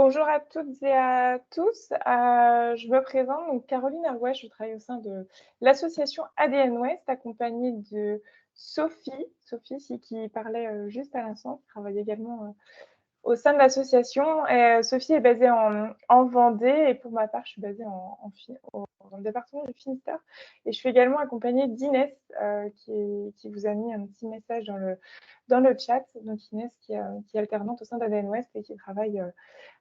Bonjour à toutes et à tous. Je me présente, donc Caroline Arouet, je travaille au sein de l'association ADN Ouest, accompagnée de Sophie. Sophie, qui parlait juste à l'instant, qui travaille également au sein de l'association. Sophie est basée en Vendée et pour ma part, je suis basée dans le département du Finistère. Et je suis également accompagnée d'Inès qui vous a mis un petit message dans le chat. Donc Inès qui est alternante au sein d'ADN Ouest et qui travaille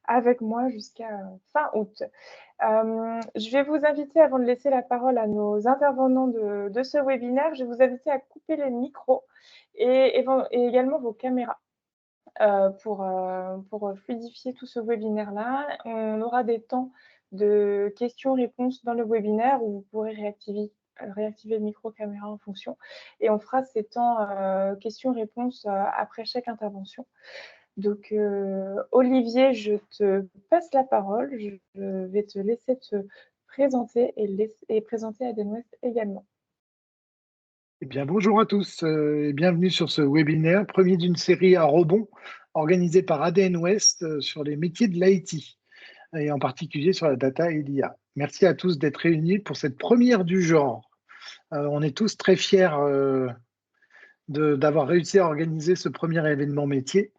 avec moi jusqu'à fin août. Je vais vous inviter, avant de laisser la parole à nos intervenants de ce webinaire, je vais vous inviter à couper les micros et également vos caméras pour fluidifier tout ce webinaire-là. On aura des temps de questions-réponses dans le webinaire où vous pourrez réactiver le micro caméra en fonction. Et on fera ces temps questions-réponses après chaque intervention. Donc, Olivier, je te passe la parole. Je vais te laisser te présenter et présenter ADN Ouest également. Eh bien, bonjour à tous et bienvenue sur ce webinaire, premier d'une série à rebond organisée par ADN Ouest sur les métiers de l'IT et en particulier sur la data et l'IA. Merci à tous d'être réunis pour cette première du genre. On est tous très fiers d'avoir réussi à organiser ce premier événement métier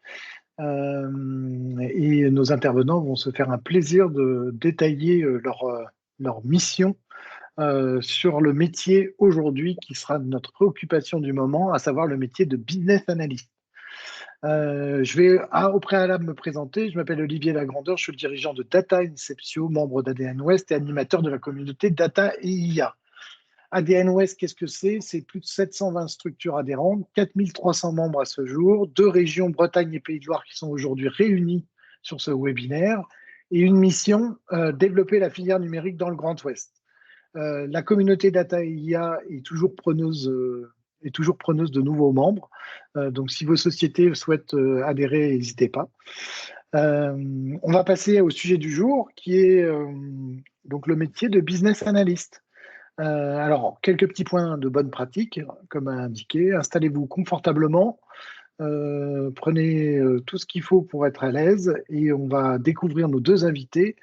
et nos intervenants vont se faire un plaisir de détailler leur mission sur le métier aujourd'hui qui sera notre préoccupation du moment, à savoir le métier de business analyst. Je vais au préalable me présenter. Je m'appelle Olivier Lagrandeur, je suis le dirigeant de Data Inceptio, membre d'ADN Ouest et animateur de la communauté Data et IA. ADN Ouest, qu'est-ce que c'est? C'est plus de 720 structures adhérentes, 4300 membres à ce jour, 2 régions, Bretagne et Pays de Loire, qui sont aujourd'hui réunies sur ce webinaire, et une mission, développer la filière numérique dans le Grand Ouest. La communauté Data et IA est toujours preneuse de nouveaux membres. Donc, si vos sociétés souhaitent adhérer, n'hésitez pas. On va passer au sujet du jour, qui est donc le métier de business analyst. Alors, quelques petits points de bonne pratique, comme indiqué. Installez-vous confortablement. Prenez tout ce qu'il faut pour être à l'aise et on va découvrir nos 2 invités,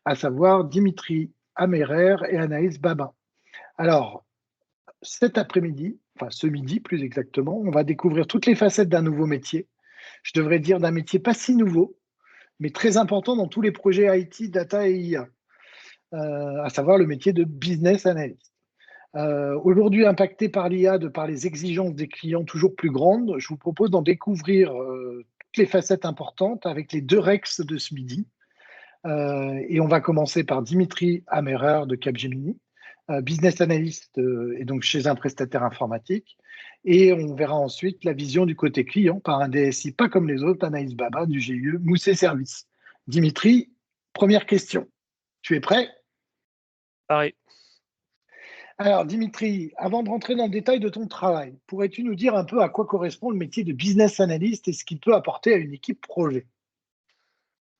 à savoir Dimitri Amérer et Anaïs Babin. Alors, cet après-midi, enfin ce midi plus exactement, on va découvrir toutes les facettes d'un nouveau métier. Je devrais dire d'un métier pas si nouveau, mais très important dans tous les projets IT, data et IA, à savoir le métier de business analyst. Aujourd'hui impacté par l'IA de par les exigences des clients toujours plus grandes, je vous propose d'en découvrir toutes les facettes importantes avec les 2 Rex de ce midi. Et on va commencer par Dimitri Amérer de Capgemini, business analyst et donc chez un prestataire informatique. Et on verra ensuite la vision du côté client par un DSI pas comme les autres, Anaïs Baba du GIE Mousset Service. Dimitri, première question. Tu es prêt? Pareil. Alors Dimitri, avant de rentrer dans le détail de ton travail, pourrais-tu nous dire un peu à quoi correspond le métier de business analyst et ce qu'il peut apporter à une équipe projet?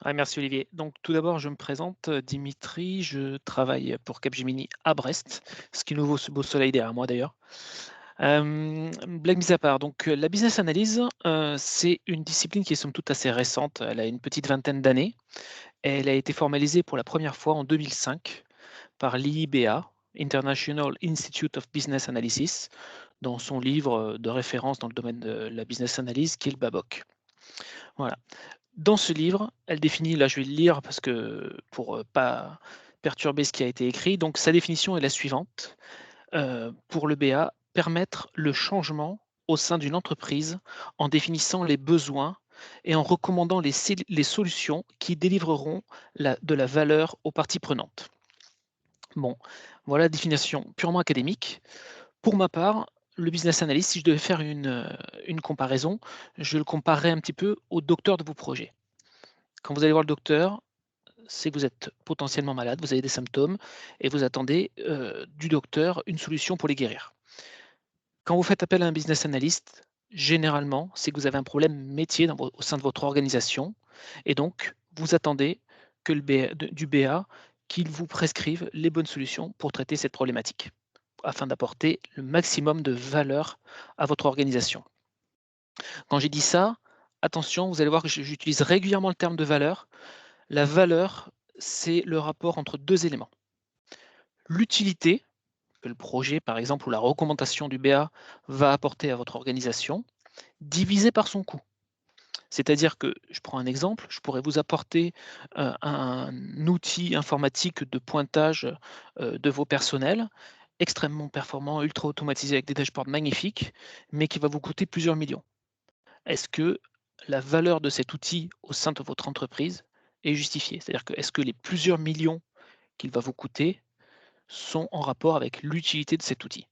Merci Olivier. Donc tout d'abord, je me présente, Dimitri, je travaille pour Capgemini à Brest, ce qui nous vaut ce beau soleil derrière moi d'ailleurs. Blague mise à part, donc la business analyse, c'est une discipline qui est somme toute assez récente, elle a une petite vingtaine d'années. Elle a été formalisée pour la première fois en 2005 par l'IIBA, International Institute of Business Analysis, dans son livre, de référence dans le domaine de la business analyse qui est le BABOC. Voilà. Dans ce livre, elle définit, là je vais le lire parce que pour pas perturber ce qui a été écrit, donc sa définition est la suivante. Pour le BA, permettre le changement au sein d'une entreprise en définissant les besoins et en recommandant les solutions qui délivreront de la valeur aux parties prenantes. Bon, voilà la définition purement académique. Pour ma part, le business analyst, si je devais faire une comparaison, je le comparerais un petit peu au docteur de vos projets. Quand vous allez voir le docteur, c'est que vous êtes potentiellement malade, vous avez des symptômes et vous attendez du docteur une solution pour les guérir. Quand vous faites appel à un business analyst, généralement, c'est que vous avez un problème métier au sein de votre organisation et donc vous attendez que du BA qu'il vous prescrive les bonnes solutions pour traiter cette problématique, afin d'apporter le maximum de valeur à votre organisation. Quand j'ai dit ça, attention, vous allez voir que j'utilise régulièrement le terme de valeur. La valeur, c'est le rapport entre deux éléments. L'utilité que le projet, par exemple, ou la recommandation du BA va apporter à votre organisation, divisé par son coût. C'est-à-dire que, je prends un exemple, je pourrais vous apporter un outil informatique de pointage de vos personnels, extrêmement performant, ultra automatisé avec des dashboards magnifiques, mais qui va vous coûter plusieurs millions. Est-ce que la valeur de cet outil au sein de votre entreprise est justifiée? C'est-à-dire que est-ce que les plusieurs millions qu'il va vous coûter sont en rapport avec l'utilité de cet outil?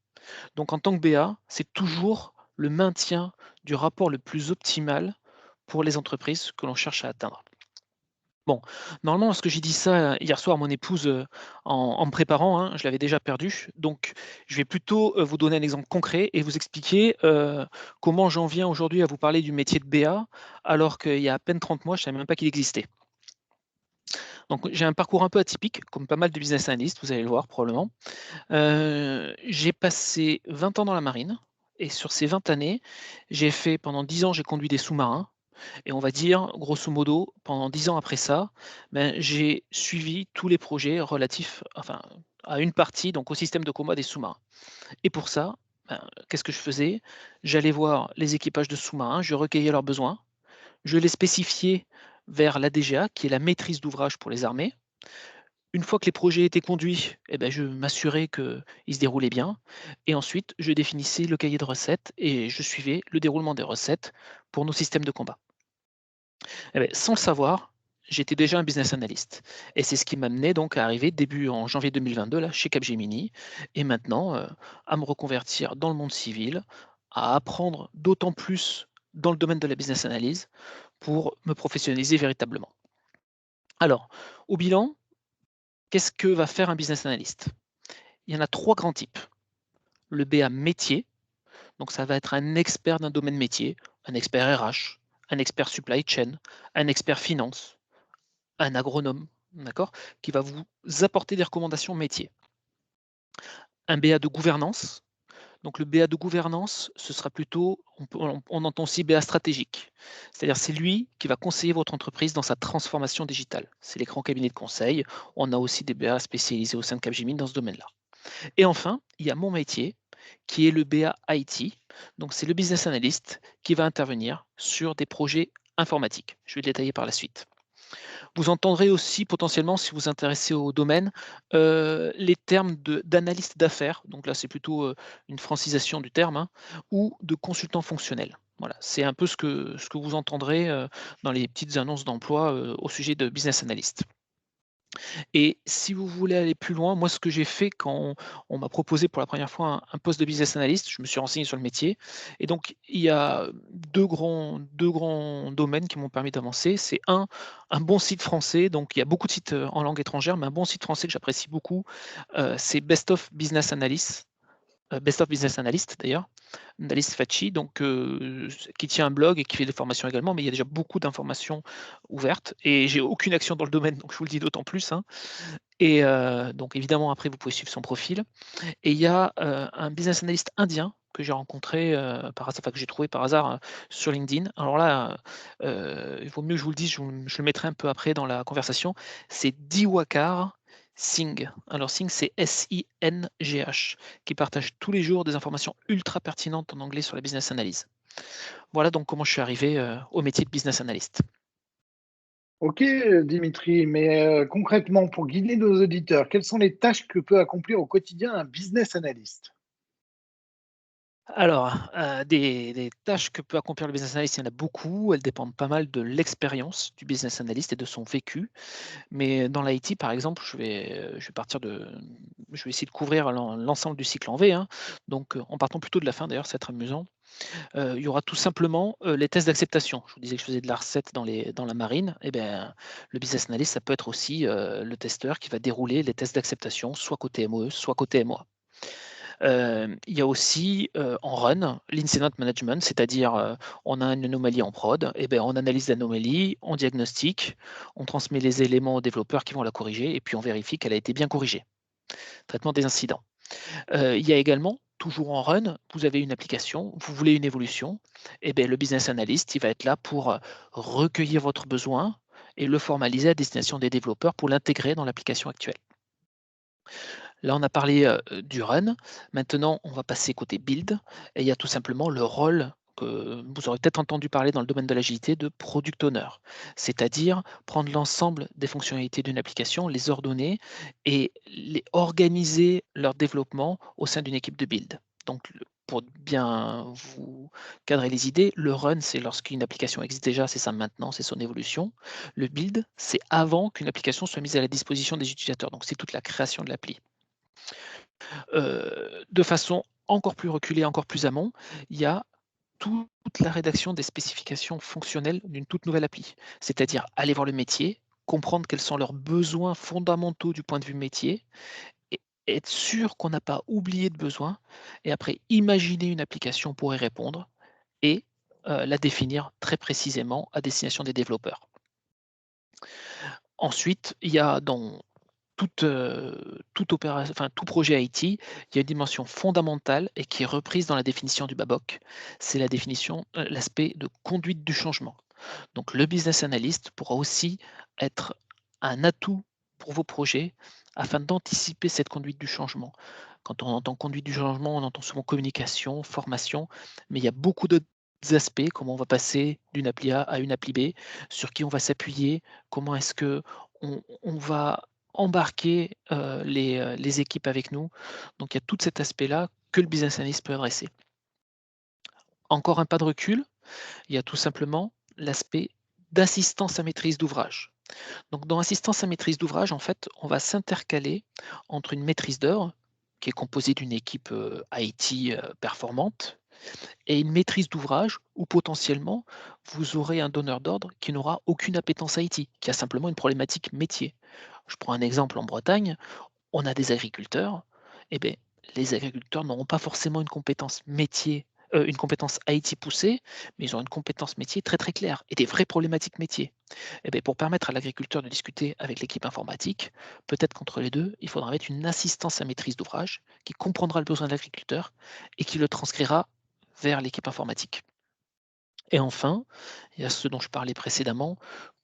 Donc en tant que BA, c'est toujours le maintien du rapport le plus optimal pour les entreprises que l'on cherche à atteindre. Bon, normalement, lorsque j'ai dit ça hier soir à mon épouse en me préparant, hein, je l'avais déjà perdu. Donc, je vais plutôt vous donner un exemple concret et vous expliquer comment j'en viens aujourd'hui à vous parler du métier de BA, alors qu'il y a à peine 30 mois, je ne savais même pas qu'il existait. Donc, j'ai un parcours un peu atypique, comme pas mal de business analysts, vous allez le voir probablement. J'ai passé 20 ans dans la marine et sur ces 20 années, j'ai fait pendant 10 ans, j'ai conduit des sous-marins et on va dire, grosso modo, pendant 10 ans après ça, ben, j'ai suivi tous les projets relatifs enfin, à une partie, donc au système de combat des sous-marins. Et pour ça, ben, qu'est-ce que je faisais? J'allais voir les équipages de sous-marins, je recueillais leurs besoins, je les spécifiais vers la DGA, qui est la maîtrise d'ouvrage pour les armées. Une fois que les projets étaient conduits, eh ben, je m'assurais qu'ils se déroulaient bien et ensuite je définissais le cahier de recettes et je suivais le déroulement des recettes pour nos systèmes de combat. Eh beh, sans le savoir, j'étais déjà un business analyst et c'est ce qui m'a mené donc à arriver début en janvier 2022 là, chez Capgemini et maintenant, à me reconvertir dans le monde civil, à apprendre d'autant plus dans le domaine de la business analyse pour me professionnaliser véritablement. Alors, au bilan, qu'est-ce que va faire un business analyst? Il y en a 3 grands types. Le BA métier, donc ça va être un expert d'un domaine métier, un expert RH, un expert supply chain, un expert finance, un agronome, d'accord? Qui va vous apporter des recommandations métiers. Un BA de gouvernance, donc le BA de gouvernance, ce sera plutôt, on entend aussi BA stratégique. C'est-à-dire c'est lui qui va conseiller votre entreprise dans sa transformation digitale. C'est les grands cabinets de conseil. On a aussi des BA spécialisés au sein de Capgemini dans ce domaine-là. Et enfin, il y a mon métier qui est le BA IT. Donc c'est le business analyst qui va intervenir sur des projets informatiques. Je vais le détailler par la suite. Vous entendrez aussi potentiellement, si vous vous intéressez au domaine, les termes d'analyste d'affaires, donc là c'est plutôt une francisation du terme, hein, ou de consultant fonctionnel. Voilà, c'est un peu ce que vous entendrez dans les petites annonces d'emploi au sujet de business analyst. Et si vous voulez aller plus loin, moi, ce que j'ai fait quand on m'a proposé pour la première fois un poste de business analyst, je me suis renseigné sur le métier et donc il y a deux grands domaines qui m'ont permis d'avancer. C'est un bon site français, donc il y a beaucoup de sites, en langue étrangère, mais un bon site français que j'apprécie beaucoup, c'est Best of Business Analyst d'ailleurs, d'Alice Facci, donc qui tient un blog et qui fait des formations également, mais il y a déjà beaucoup d'informations ouvertes et j'ai aucune action dans le domaine, donc je vous le dis d'autant plus, hein. Et donc évidemment après vous pouvez suivre son profil et il y a, un business analyst indien que j'ai rencontré, par hasard, enfin que j'ai trouvé par hasard, sur LinkedIn. Alors là, il vaut mieux que je vous le dise, je le mettrai un peu après dans la conversation. C'est Diwakar Singh. Alors Singh, c'est S-I-N-G-H, qui partage tous les jours des informations ultra pertinentes en anglais sur la business analyse. Voilà donc comment je suis arrivé, au métier de business analyst. Ok, Dimitri, mais concrètement, pour guider nos auditeurs, quelles sont les tâches que peut accomplir au quotidien un business analyst? Alors, des tâches que peut accomplir le business analyst, il y en a beaucoup. Elles dépendent pas mal de l'expérience du business analyst et de son vécu. Mais dans l'IT, par exemple, je vais essayer de couvrir l'ensemble du cycle en V, hein. Donc, en partant plutôt de la fin d'ailleurs, c'est très amusant. Il y aura tout simplement, les tests d'acceptation. Je vous disais que je faisais de la recette dans la marine et ben, le business analyst, ça peut être aussi, le testeur qui va dérouler les tests d'acceptation, soit côté MOE, soit côté MOA. Il y a aussi, en run, l'incident management, c'est-à-dire, on a une anomalie en prod et ben, on analyse l'anomalie, on diagnostique, on transmet les éléments aux développeurs qui vont la corriger et puis on vérifie qu'elle a été bien corrigée. Traitement des incidents. Il y a également, toujours en run, vous avez une application, vous voulez une évolution et ben, le business analyst, il va être là pour, recueillir votre besoin et le formaliser à destination des développeurs pour l'intégrer dans l'application actuelle. Là, on a parlé du run. Maintenant, on va passer côté build. Et il y a tout simplement le rôle que vous aurez peut-être entendu parler dans le domaine de l'agilité de product owner. C'est-à-dire prendre l'ensemble des fonctionnalités d'une application, les ordonner et organiser leur développement au sein d'une équipe de build. Donc, pour bien vous cadrer les idées, le run, c'est lorsqu'une application existe déjà, c'est sa maintenance, c'est son évolution. Le build, c'est avant qu'une application soit mise à la disposition des utilisateurs. Donc, c'est toute la création de l'appli. De façon encore plus reculée, encore plus amont, il y a toute la rédaction des spécifications fonctionnelles d'une toute nouvelle appli. C'est-à-dire aller voir le métier, comprendre quels sont leurs besoins fondamentaux du point de vue métier, et être sûr qu'on n'a pas oublié de besoin, et après imaginer une application pour y répondre et la définir très précisément à destination des développeurs. Ensuite, il y a dans tout projet IT, il y a une dimension fondamentale et qui est reprise dans la définition du BABOK. C'est la définition, l'aspect de conduite du changement. Donc le business analyst pourra aussi être un atout pour vos projets afin d'anticiper cette conduite du changement. Quand on entend conduite du changement, on entend souvent communication, formation, mais il y a beaucoup d'autres aspects, comment on va passer d'une appli A à une appli B, sur qui on va s'appuyer, comment est-ce que on va embarquer les équipes avec nous. Donc il y a tout cet aspect-là que le business analyst peut adresser. Encore un pas de recul, il y a tout simplement l'aspect d'assistance à maîtrise d'ouvrage. Donc dans assistance à maîtrise d'ouvrage, en fait, on va s'intercaler entre une maîtrise d'œuvre, qui est composée d'une équipe IT performante, et une maîtrise d'ouvrage où potentiellement vous aurez un donneur d'ordre qui n'aura aucune appétence IT, qui a simplement une problématique métier. Je prends un exemple en Bretagne, on a des agriculteurs, et bien, les agriculteurs n'auront pas forcément une compétence métier, une compétence IT poussée, mais ils ont une compétence métier très très claire et des vraies problématiques métiers. Et bien, pour permettre à l'agriculteur de discuter avec l'équipe informatique, peut-être qu'entre les deux, il faudra mettre une assistance à maîtrise d'ouvrage qui comprendra le besoin de l'agriculteur et qui le transcrira vers l'équipe informatique. Et enfin, il y a ce dont je parlais précédemment,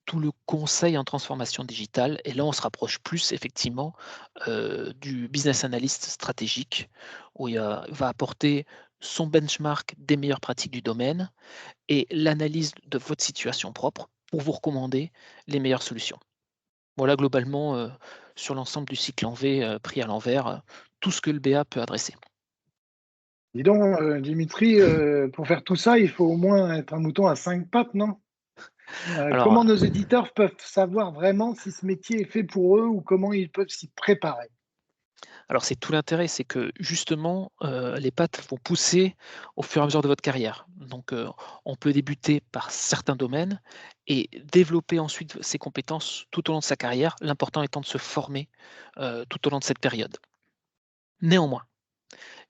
tout le conseil en transformation digitale. Et là, on se rapproche plus effectivement du business analyst stratégique, où va apporter son benchmark des meilleures pratiques du domaine et l'analyse de votre situation propre pour vous recommander les meilleures solutions. Voilà globalement sur l'ensemble du cycle en V pris à l'envers, tout ce que le BA peut adresser. Dis donc, Dimitri, pour faire tout ça, il faut au moins être un mouton à 5 pattes, non? Alors, Comment nos éditeurs peuvent savoir vraiment si ce métier est fait pour eux ou comment ils peuvent s'y préparer? Alors c'est tout l'intérêt, c'est que justement, les pattes vont pousser au fur et à mesure de votre carrière. Donc, on peut débuter par certains domaines et développer ensuite ses compétences tout au long de sa carrière, l'important étant de se former, tout au long de cette période. Néanmoins,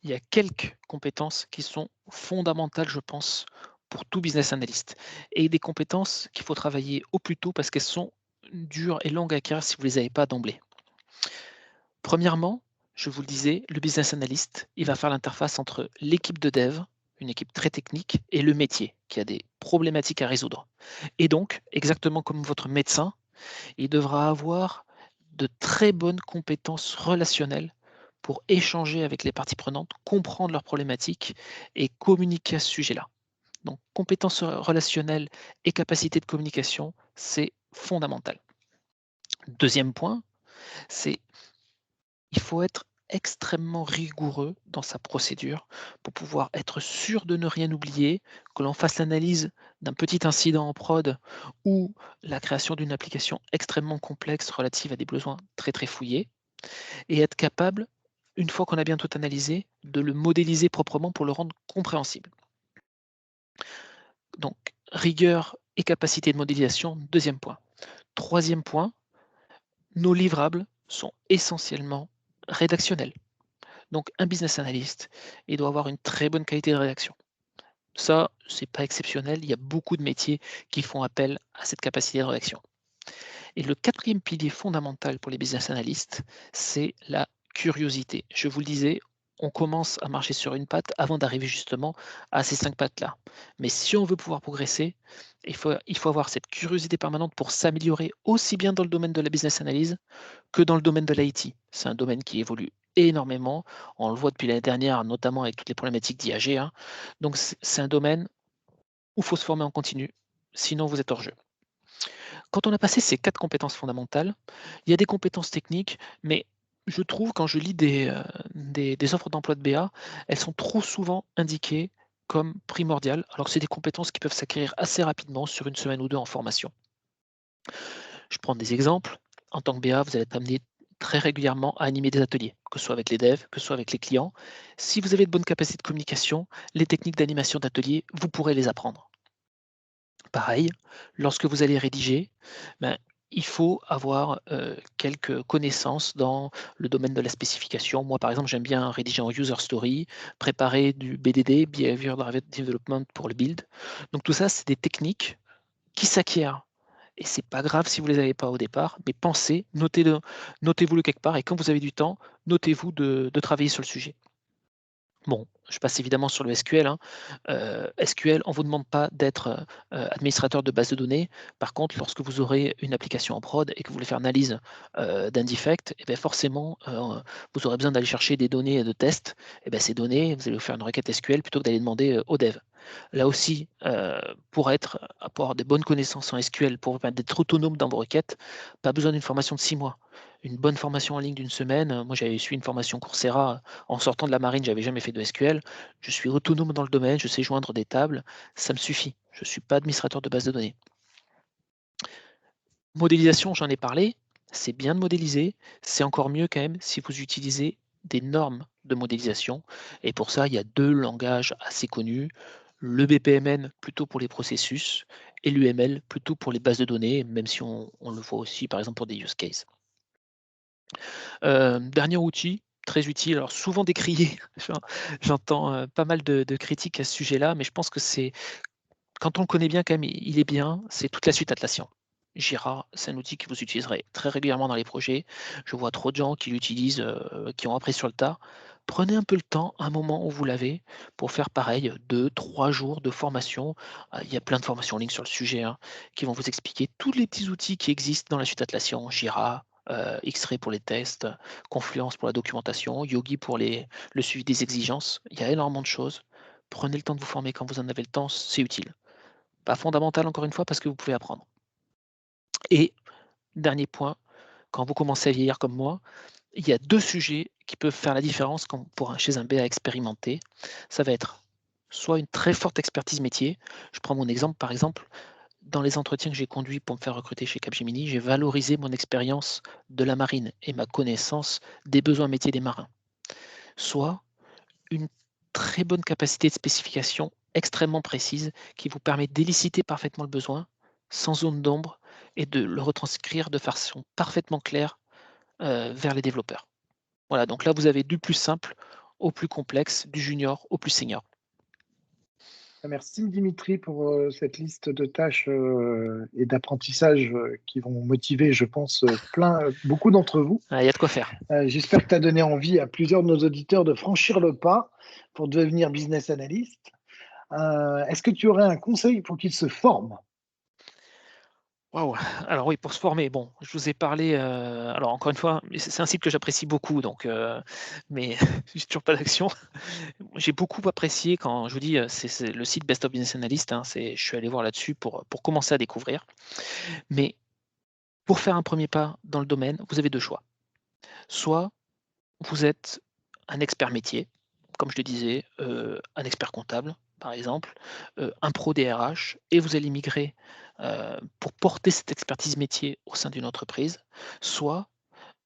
il y a quelques compétences qui sont fondamentales, je pense, pour tout business analyst et des compétences qu'il faut travailler au plus tôt parce qu'elles sont dures et longues à acquérir si vous ne les avez pas d'emblée. Premièrement, je vous le disais, le business analyst, il va faire l'interface entre l'équipe de dev, une équipe très technique, et le métier, qui a des problématiques à résoudre. Et donc, exactement comme votre médecin, il devra avoir de très bonnes compétences relationnelles pour échanger avec les parties prenantes, comprendre leurs problématiques et communiquer à ce sujet-là. Donc, compétences relationnelles et capacité de communication, c'est fondamental. Deuxième point, c'est il faut être extrêmement rigoureux dans sa procédure pour pouvoir être sûr de ne rien oublier, que l'on fasse l'analyse d'un petit incident en prod ou la création d'une application extrêmement complexe relative à des besoins très très fouillés, et être capable, une fois qu'on a bien tout analysé, de le modéliser proprement pour le rendre compréhensible. Donc, rigueur et capacité de modélisation, deuxième point. Troisième point, nos livrables sont essentiellement rédactionnels. Donc un business analyst, il doit avoir une très bonne qualité de rédaction. Ça, c'est pas exceptionnel, il y a beaucoup de métiers qui font appel à cette capacité de rédaction. Et le quatrième pilier fondamental pour les business analysts, c'est la curiosité. Je vous le disais, on commence à marcher sur une patte avant d'arriver justement à ces 5 pattes-là. Mais si on veut pouvoir progresser, il faut avoir cette curiosité permanente pour s'améliorer aussi bien dans le domaine de la business analyse que dans le domaine de l'IT. C'est un domaine qui évolue énormément. On le voit depuis l'année dernière, notamment avec toutes les problématiques d'IAG, hein. Donc c'est un domaine où il faut se former en continu, sinon vous êtes hors jeu. Quand on a passé ces 4 compétences fondamentales, il y a des compétences techniques, mais je trouve quand je lis des offres d'emploi de BA, elles sont trop souvent indiquées comme primordiales, alors que c'est des compétences qui peuvent s'acquérir assez rapidement sur une semaine ou 2 en formation. Je prends des exemples. En tant que BA, vous allez être amené très régulièrement à animer des ateliers, que ce soit avec les devs, que ce soit avec les clients. Si vous avez de bonnes capacités de communication, les techniques d'animation d'atelier, vous pourrez les apprendre. Pareil, lorsque vous allez rédiger, ben, il faut avoir quelques connaissances dans le domaine de la spécification. Moi, par exemple, j'aime bien rédiger en user story, préparer du BDD, Behavior Driven Development pour le build. Donc tout ça, c'est des techniques qui s'acquièrent. Et c'est pas grave si vous les avez pas au départ, mais pensez, notez-vous-le quelque part, et quand vous avez du temps, notez-vous de travailler sur le sujet. Bon, je passe évidemment sur le SQL, hein. SQL, on ne vous demande pas d'être, administrateur de base de données. Par contre, lorsque vous aurez une application en prod et que vous voulez faire analyse, d'un defect, et beh, forcément, vous aurez besoin d'aller chercher des données de test. Et beh, ces données, vous allez faire une requête SQL plutôt que d'aller demander, au dev. Là aussi, pour avoir des bonnes connaissances en SQL, pour vous permettre d'être autonome dans vos requêtes, pas besoin d'une formation de 6 mois. Une bonne formation en ligne d'une semaine, moi j'avais suivi une formation Coursera en sortant de la marine, j'avais jamais fait de SQL. Je suis autonome dans le domaine, je sais joindre des tables, ça me suffit. Je ne suis pas administrateur de base de données. Modélisation, j'en ai parlé, c'est bien de modéliser, c'est encore mieux quand même si vous utilisez des normes de modélisation. Et pour ça, il y a 2 langages assez connus, le BPMN plutôt pour les processus et l'UML plutôt pour les bases de données, même si on le voit aussi par exemple pour des use cases. Dernier outil très utile, alors souvent décrié, j'entends, pas mal de critiques à ce sujet-là, mais je pense que c'est quand on le connaît bien quand même, il est bien, c'est toute la suite Atlassian. Jira, c'est un outil que vous utiliserez très régulièrement dans les projets. Je vois trop de gens qui l'utilisent, qui ont appris sur le tas. Prenez un peu le temps, un moment où vous l'avez, pour faire pareil, 2-3 jours de formation. Il y a plein de formations en ligne sur le sujet, hein, qui vont vous expliquer tous les petits outils qui existent dans la suite Atlassian. Jira, X-Ray pour les tests, Confluence pour la documentation, Yogi pour le suivi des exigences. Il y a énormément de choses. Prenez le temps de vous former quand vous en avez le temps, c'est utile. Pas fondamental encore une fois parce que vous pouvez apprendre. Et dernier point, quand vous commencez à vieillir comme moi, il y a 2 sujets qui peuvent faire la différence chez un BA expérimenté. Ça va être soit une très forte expertise métier. Je prends mon exemple, par exemple, dans les entretiens que j'ai conduits pour me faire recruter chez Capgemini, j'ai valorisé mon expérience de la marine et ma connaissance des besoins métiers des marins. Soit une très bonne capacité de spécification extrêmement précise qui vous permet d'éliciter parfaitement le besoin, sans zone d'ombre, et de le retranscrire de façon parfaitement claire vers les développeurs. Voilà, donc là vous avez du plus simple au plus complexe, du junior au plus senior. Merci Dimitri pour cette liste de tâches et d'apprentissages qui vont motiver, je pense, beaucoup d'entre vous. Il y a de quoi faire. J'espère que tu as donné envie à plusieurs de nos auditeurs de franchir le pas pour devenir business analyst. Est-ce que tu aurais un conseil pour qu'ils se forment? Waouh! Alors oui, pour se former, bon, je vous ai parlé, alors encore une fois, c'est un site que j'apprécie beaucoup donc mais j'ai toujours pas d'action. J'ai beaucoup apprécié quand je vous dis, c'est le site Best of Business Analyst, hein, je suis allé voir là-dessus pour commencer à découvrir. Mais pour faire un premier pas dans le domaine, vous avez 2 choix. Soit vous êtes un expert métier, comme je le disais, un expert comptable, par exemple, un pro DRH et vous allez migrer, pour porter cette expertise métier au sein d'une entreprise. Soit,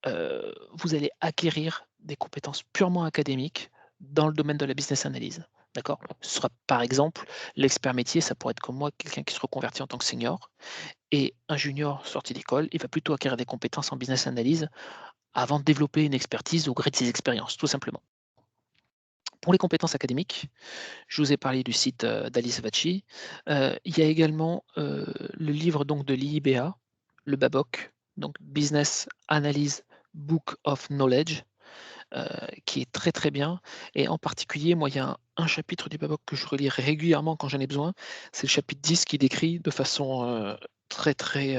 vous allez acquérir des compétences purement académiques dans le domaine de la business analyse. D'accord? Ce sera par exemple l'expert métier, ça pourrait être comme moi, quelqu'un qui se reconvertit en tant que senior et un junior sorti d'école, il va plutôt acquérir des compétences en business analyse avant de développer une expertise au gré de ses expériences, tout simplement. Pour les compétences académiques, je vous ai parlé du site, d'Alice Vacchi. Il y a également, le livre donc de l'IIBA, le BABOK, donc Business Analyse Book of Knowledge. qui est très, très bien et en particulier, moi, il y a un chapitre du Babok que je relis régulièrement quand j'en ai besoin. C'est le chapitre 10 qui décrit de façon, très, très,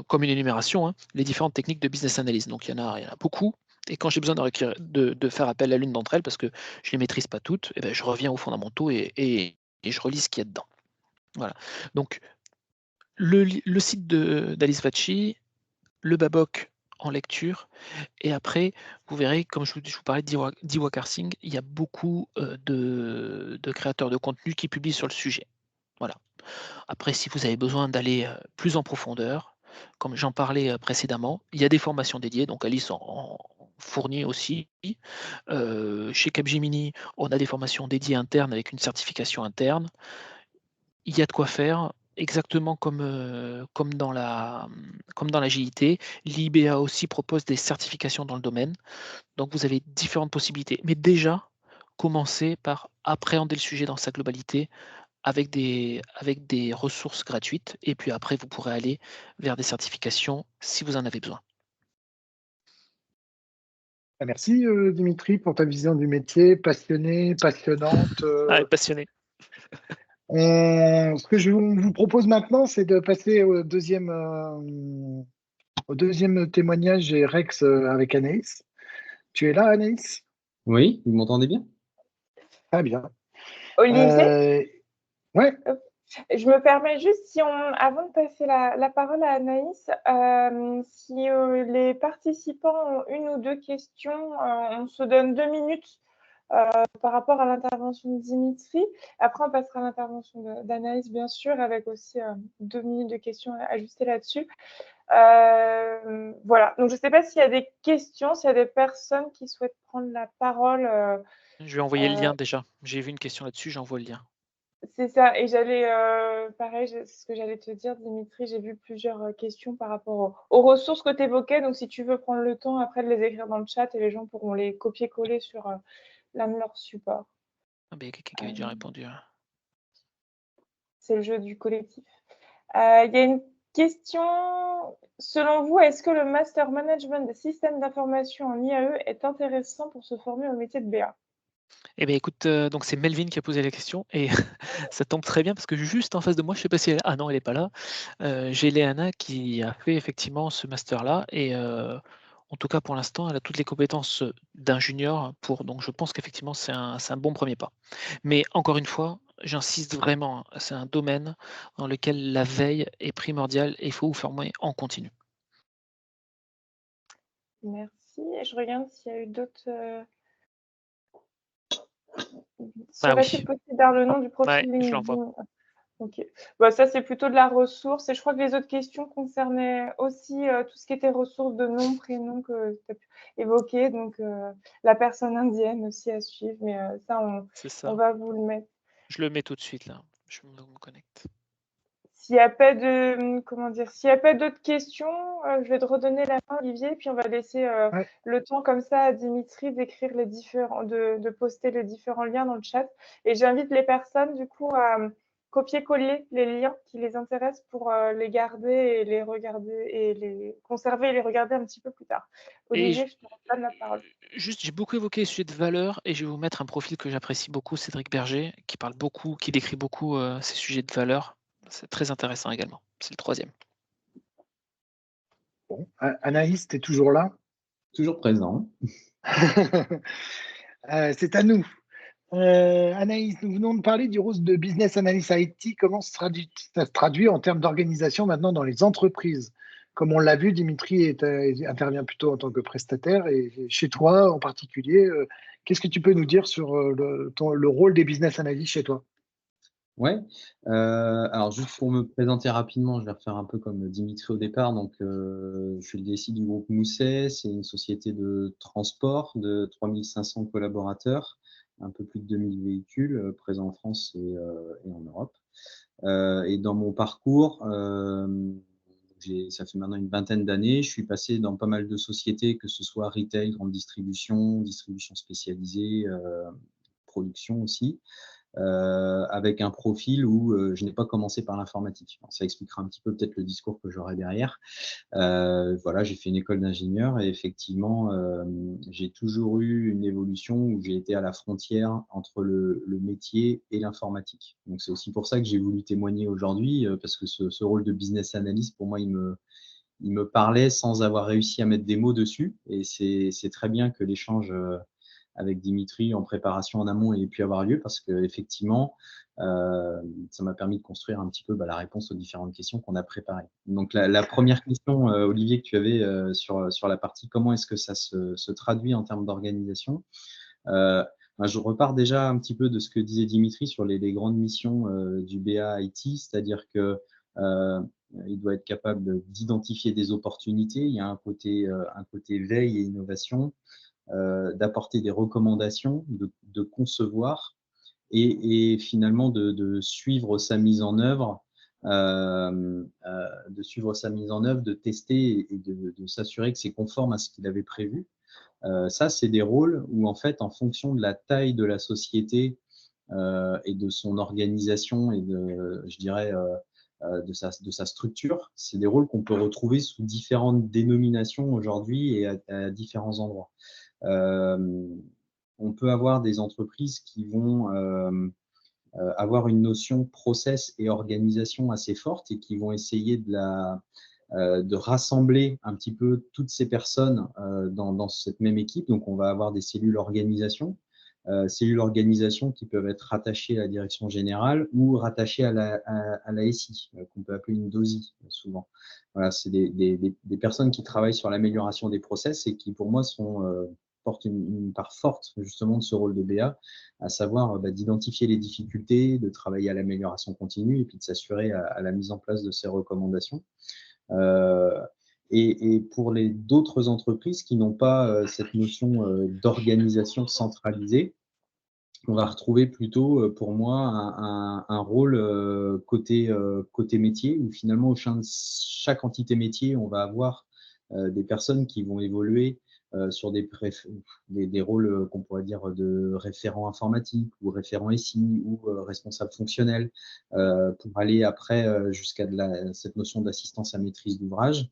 comme une énumération, hein, les différentes techniques de business analysis. Donc il y en a beaucoup et quand j'ai besoin de faire appel à l'une d'entre elles parce que je les maîtrise pas toutes et ben, je reviens aux fondamentaux et je relis ce qu'il y a dedans. Voilà. Donc le site d'Alice Facci, le Babok en lecture et après vous verrez comme je vous parlais d'Iwakar Singh, il y a beaucoup, de créateurs de contenu qui publient sur le sujet. Voilà. Après si vous avez besoin d'aller, plus en profondeur, comme j'en parlais, précédemment, il y a des formations dédiées, donc Alice en fournit aussi. Chez Capgemini, on a des formations dédiées internes avec une certification interne. Il y a de quoi faire, exactement comme dans l'agilité. L'IBA aussi propose des certifications dans le domaine, donc vous avez différentes possibilités. Mais déjà, commencez par appréhender le sujet dans sa globalité avec des ressources gratuites et puis après vous pourrez aller vers des certifications si vous en avez besoin. Merci Dimitri pour ta vision du métier, passionnée, passionnante. Ah, passionné. Ce que je vous propose maintenant, c'est de passer au deuxième témoignage et Rex avec Anaïs. Tu es là, Anaïs? Oui, vous m'entendez bien? Très bien. Olivier, Ouais, je me permets juste, avant de passer la parole à Anaïs, si les participants ont une ou deux questions, on se donne 2 minutes par rapport à l'intervention de Dimitri. Après, on passera à l'intervention d'Anaïs, bien sûr, avec aussi 2 minutes de questions ajustées là-dessus. Voilà, donc je ne sais pas s'il y a des questions, s'il y a des personnes qui souhaitent prendre la parole. Je vais envoyer le lien déjà. J'ai vu une question là-dessus, j'envoie le lien. C'est ça, et j'allais, pareil, c'est ce que j'allais te dire, Dimitri, j'ai vu plusieurs questions par rapport aux ressources que tu évoquais. Donc, si tu veux prendre le temps après de les écrire dans le chat et les gens pourront les copier-coller sur l'un de leurs supports. Ah ben, il y a quelqu'un qui avait déjà répondu. C'est le jeu du collectif. Il y a une question. Selon vous, est-ce que le Master Management des systèmes d'information en IAE est intéressant pour se former au métier de BA? Eh bien, écoute, donc c'est Melvin qui a posé la question et ça tombe très bien parce que juste en face de moi, je sais pas si elle ah non, elle est pas là. J'ai Léana qui a fait effectivement ce master-là et en tout cas pour l'instant, elle a toutes les compétences, d'un junior pour donc je pense qu'effectivement c'est un bon premier pas. Mais encore une fois, j'insiste vraiment, hein, c'est un domaine dans lequel la veille est primordiale et il faut vous former en continu. Merci. Et je regarde s'il y a eu d'autres. Ah Serait-il oui, possible d'avoir le nom du ouais, profil je l'envoie. LinkedIn? Ok. Bah, ça, c'est plutôt de la ressource. Et je crois que les autres questions concernaient aussi tout ce qui était ressources de nom, prénom que tu as pu évoquer. Donc, la personne indienne aussi à suivre. Mais ça, C'est on ça. va vous le mettre. Je le mets tout de suite là. Je me connecte. S'il n'y a pas de, comment dire, s'il n'y a pas d'autres questions, je vais te redonner la main, Olivier, puis on va laisser ouais. le temps comme ça à Dimitri d'écrire de poster les différents liens dans le chat. Et j'invite les personnes, du coup, à copier-coller les liens qui les intéressent pour les garder et les regarder et les conserver et les regarder un petit peu plus tard. Et Olivier, je te redonne la parole. juste, j'ai beaucoup évoqué le sujet de valeur et je vais vous mettre un profil que j'apprécie beaucoup, Cédric Berger, qui parle beaucoup, qui décrit beaucoup ces sujets de valeur. C'est très intéressant également. C'est le troisième. Bon. Anaïs, tu es toujours là? Toujours présent. C'est à nous. Anaïs, nous venons de parler du rôle de business analyst IT. Comment ça se traduit en termes d'organisation maintenant dans les entreprises? Comme on l'a vu, Dimitri intervient plutôt en tant que prestataire et chez toi en particulier, qu'est-ce que tu peux nous dire sur le rôle des business analysts chez toi? Ouais. Alors juste pour me présenter rapidement, je vais refaire un peu comme Dimitri au départ. Donc, je suis le DSI du groupe Mousset. C'est une société de transport de 3500 collaborateurs, un peu plus de 2000 véhicules présents en France et en Europe. Et dans mon parcours, ça fait maintenant une vingtaine d'années, je suis passé dans pas mal de sociétés, que ce soit retail, grande distribution, distribution spécialisée, production aussi. avec un profil où je n'ai pas commencé par l'informatique. Ça expliquera un petit peu peut-être le discours que j'aurai derrière. Voilà, j'ai fait une école d'ingénieur et effectivement, j'ai toujours eu une évolution où j'ai été à la frontière entre le métier et l'informatique. Donc c'est aussi pour ça que j'ai voulu témoigner aujourd'hui, parce que ce rôle de business analyst, pour moi, il me parlait sans avoir réussi à mettre des mots dessus. Et c'est très bien que l'échange avec Dimitri en préparation en amont ait pu avoir lieu parce qu'effectivement, ça m'a permis de construire un petit peu la réponse aux différentes questions qu'on a préparées. Donc la première question, Olivier, que tu avais sur la partie comment est-ce que ça se traduit en termes d'organisation, je repars déjà un petit peu de ce que disait Dimitri sur les grandes missions du BA IT, c'est-à-dire que il doit être capable d'identifier des opportunités. Il y a un côté veille et innovation, d'apporter des recommandations, de concevoir et finalement de suivre sa mise en œuvre, de tester et de s'assurer que c'est conforme à ce qu'il avait prévu. Ça, c'est des rôles où, en fait, en fonction de la taille de la société et de son organisation et je dirais, de sa structure, c'est des rôles qu'on peut retrouver sous différentes dénominations aujourd'hui et à différents endroits. On peut avoir des entreprises qui vont avoir une notion process et organisation assez forte et qui vont essayer de rassembler un petit peu toutes ces personnes dans cette même équipe. Donc, on va avoir des cellules organisation qui peuvent être rattachées à la direction générale ou rattachées à la SI, qu'on peut appeler une DOSI souvent. Voilà, c'est des personnes qui travaillent sur l'amélioration des process et qui, pour moi, portent une part forte justement de ce rôle de BA, à savoir d'identifier les difficultés, de travailler à l'amélioration continue et puis de s'assurer à la mise en place de ces recommandations. Et pour les d'autres entreprises qui n'ont pas cette notion d'organisation centralisée, on va retrouver plutôt, pour moi, un rôle côté métier, où finalement, au sein de chaque entité métier, on va avoir des personnes qui vont évoluer sur des rôles qu'on pourrait dire de référent informatique ou référent SI ou responsable fonctionnel, pour aller après jusqu'à cette notion d'assistance à maîtrise d'ouvrage.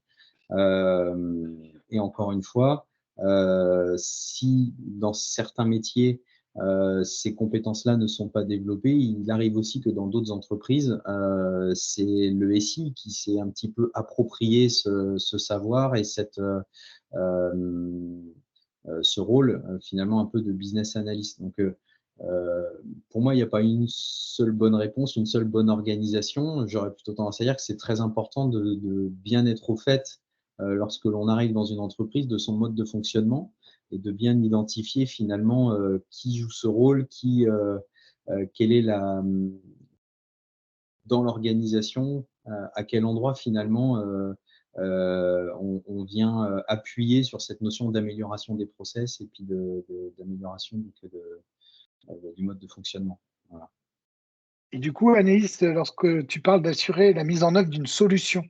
Et encore une fois, si dans certains métiers, ces compétences-là ne sont pas développées, il arrive aussi que dans d'autres entreprises, c'est le SI qui s'est un petit peu approprié ce savoir et ce rôle finalement un peu de business analyst. Donc, pour moi, il n'y a pas une seule bonne réponse, une seule bonne organisation. J'aurais plutôt tendance à dire que c'est très important de bien être au fait lorsque l'on arrive dans une entreprise de son mode de fonctionnement et de bien identifier finalement qui joue ce rôle, quelle est dans l'organisation, à quel endroit finalement on vient appuyer sur cette notion d'amélioration des process et puis d'amélioration du mode de fonctionnement. Voilà. Et du coup, Anaïs, lorsque tu parles d'assurer la mise en œuvre d'une solution,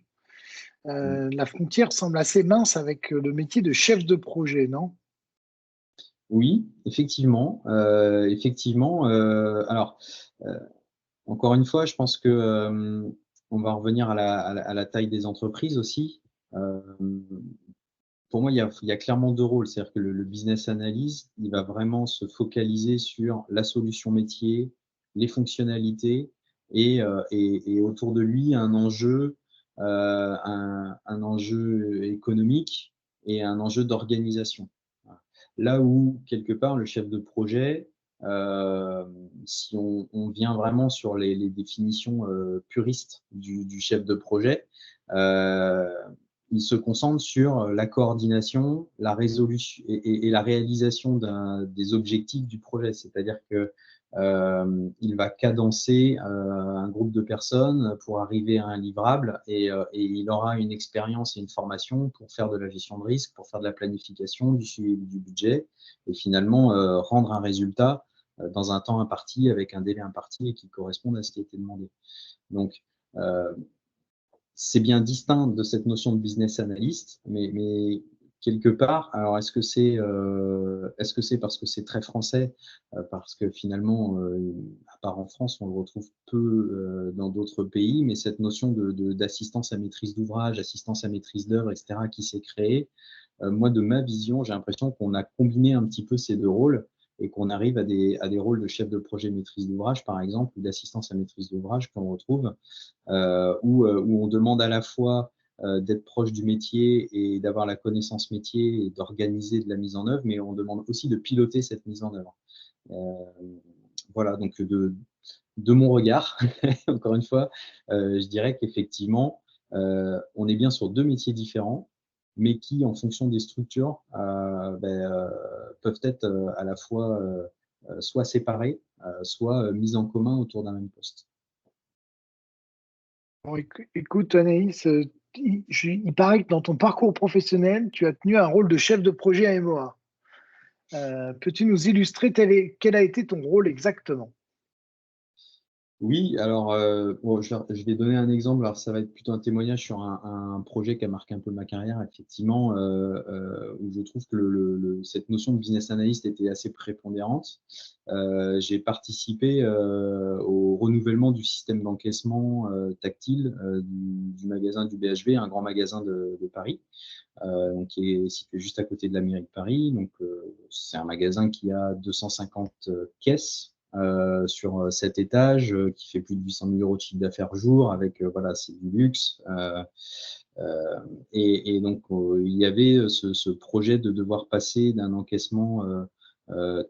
la frontière semble assez mince avec le métier de chef de projet, non? Oui, effectivement. Alors, encore une fois, je pense que on va revenir à la taille des entreprises aussi. Pour moi, il y a clairement deux rôles. C'est-à-dire que le business analyst, il va vraiment se focaliser sur la solution métier, les fonctionnalités et autour de lui, un enjeu économique et un enjeu d'organisation. Voilà. Là où, quelque part, le chef de projet, si on vient vraiment sur les définitions puristes du chef de projet, il se concentre sur la coordination, la résolution et la réalisation des objectifs du projet. C'est-à-dire que il va cadencer un groupe de personnes pour arriver à un livrable et il aura une expérience et une formation pour faire de la gestion de risque, pour faire de la planification, du suivi du budget et finalement rendre un résultat dans un temps imparti, avec un délai imparti et qui corresponde à ce qui a été demandé. Donc, c'est bien distinct de cette notion de business analyst, mais quelque part, alors est-ce que c'est parce que c'est très français, parce que finalement, à part en France, on le retrouve peu dans d'autres pays, mais cette notion d'assistance à maîtrise d'ouvrage, assistance à maîtrise d'œuvre, etc., qui s'est créée, moi, de ma vision, j'ai l'impression qu'on a combiné un petit peu ces deux rôles et qu'on arrive à des rôles de chef de projet maîtrise d'ouvrage, par exemple, ou d'assistance à maîtrise d'ouvrage qu'on retrouve, où on demande à la fois d'être proche du métier et d'avoir la connaissance métier et d'organiser de la mise en œuvre, mais on demande aussi de piloter cette mise en œuvre. Voilà, donc de mon regard, encore une fois, je dirais qu'effectivement, on est bien sur deux métiers différents, mais qui, en fonction des structures, peuvent être à la fois soit séparés, soit mis en commun autour d'un même poste. Bon, écoute, Anaïs, il paraît que dans ton parcours professionnel, tu as tenu un rôle de chef de projet à MOA. Peux-tu nous illustrer quel a été ton rôle exactement? Oui, alors bon, je vais donner un exemple. Alors, ça va être plutôt un témoignage sur un projet qui a marqué un peu ma carrière, effectivement, où je trouve que cette notion de business analyst était assez prépondérante. J'ai participé au renouvellement du système d'encaissement tactile du magasin du BHV, un grand magasin de Paris, donc qui est situé juste à côté de la mairie de Paris. Donc, c'est un magasin qui a 250 caisses sur 7 étages, qui fait plus de 800 000 euros de chiffre d'affaires jour, avec voilà, c'est du luxe. Et donc, il y avait ce projet de devoir passer d'un encaissement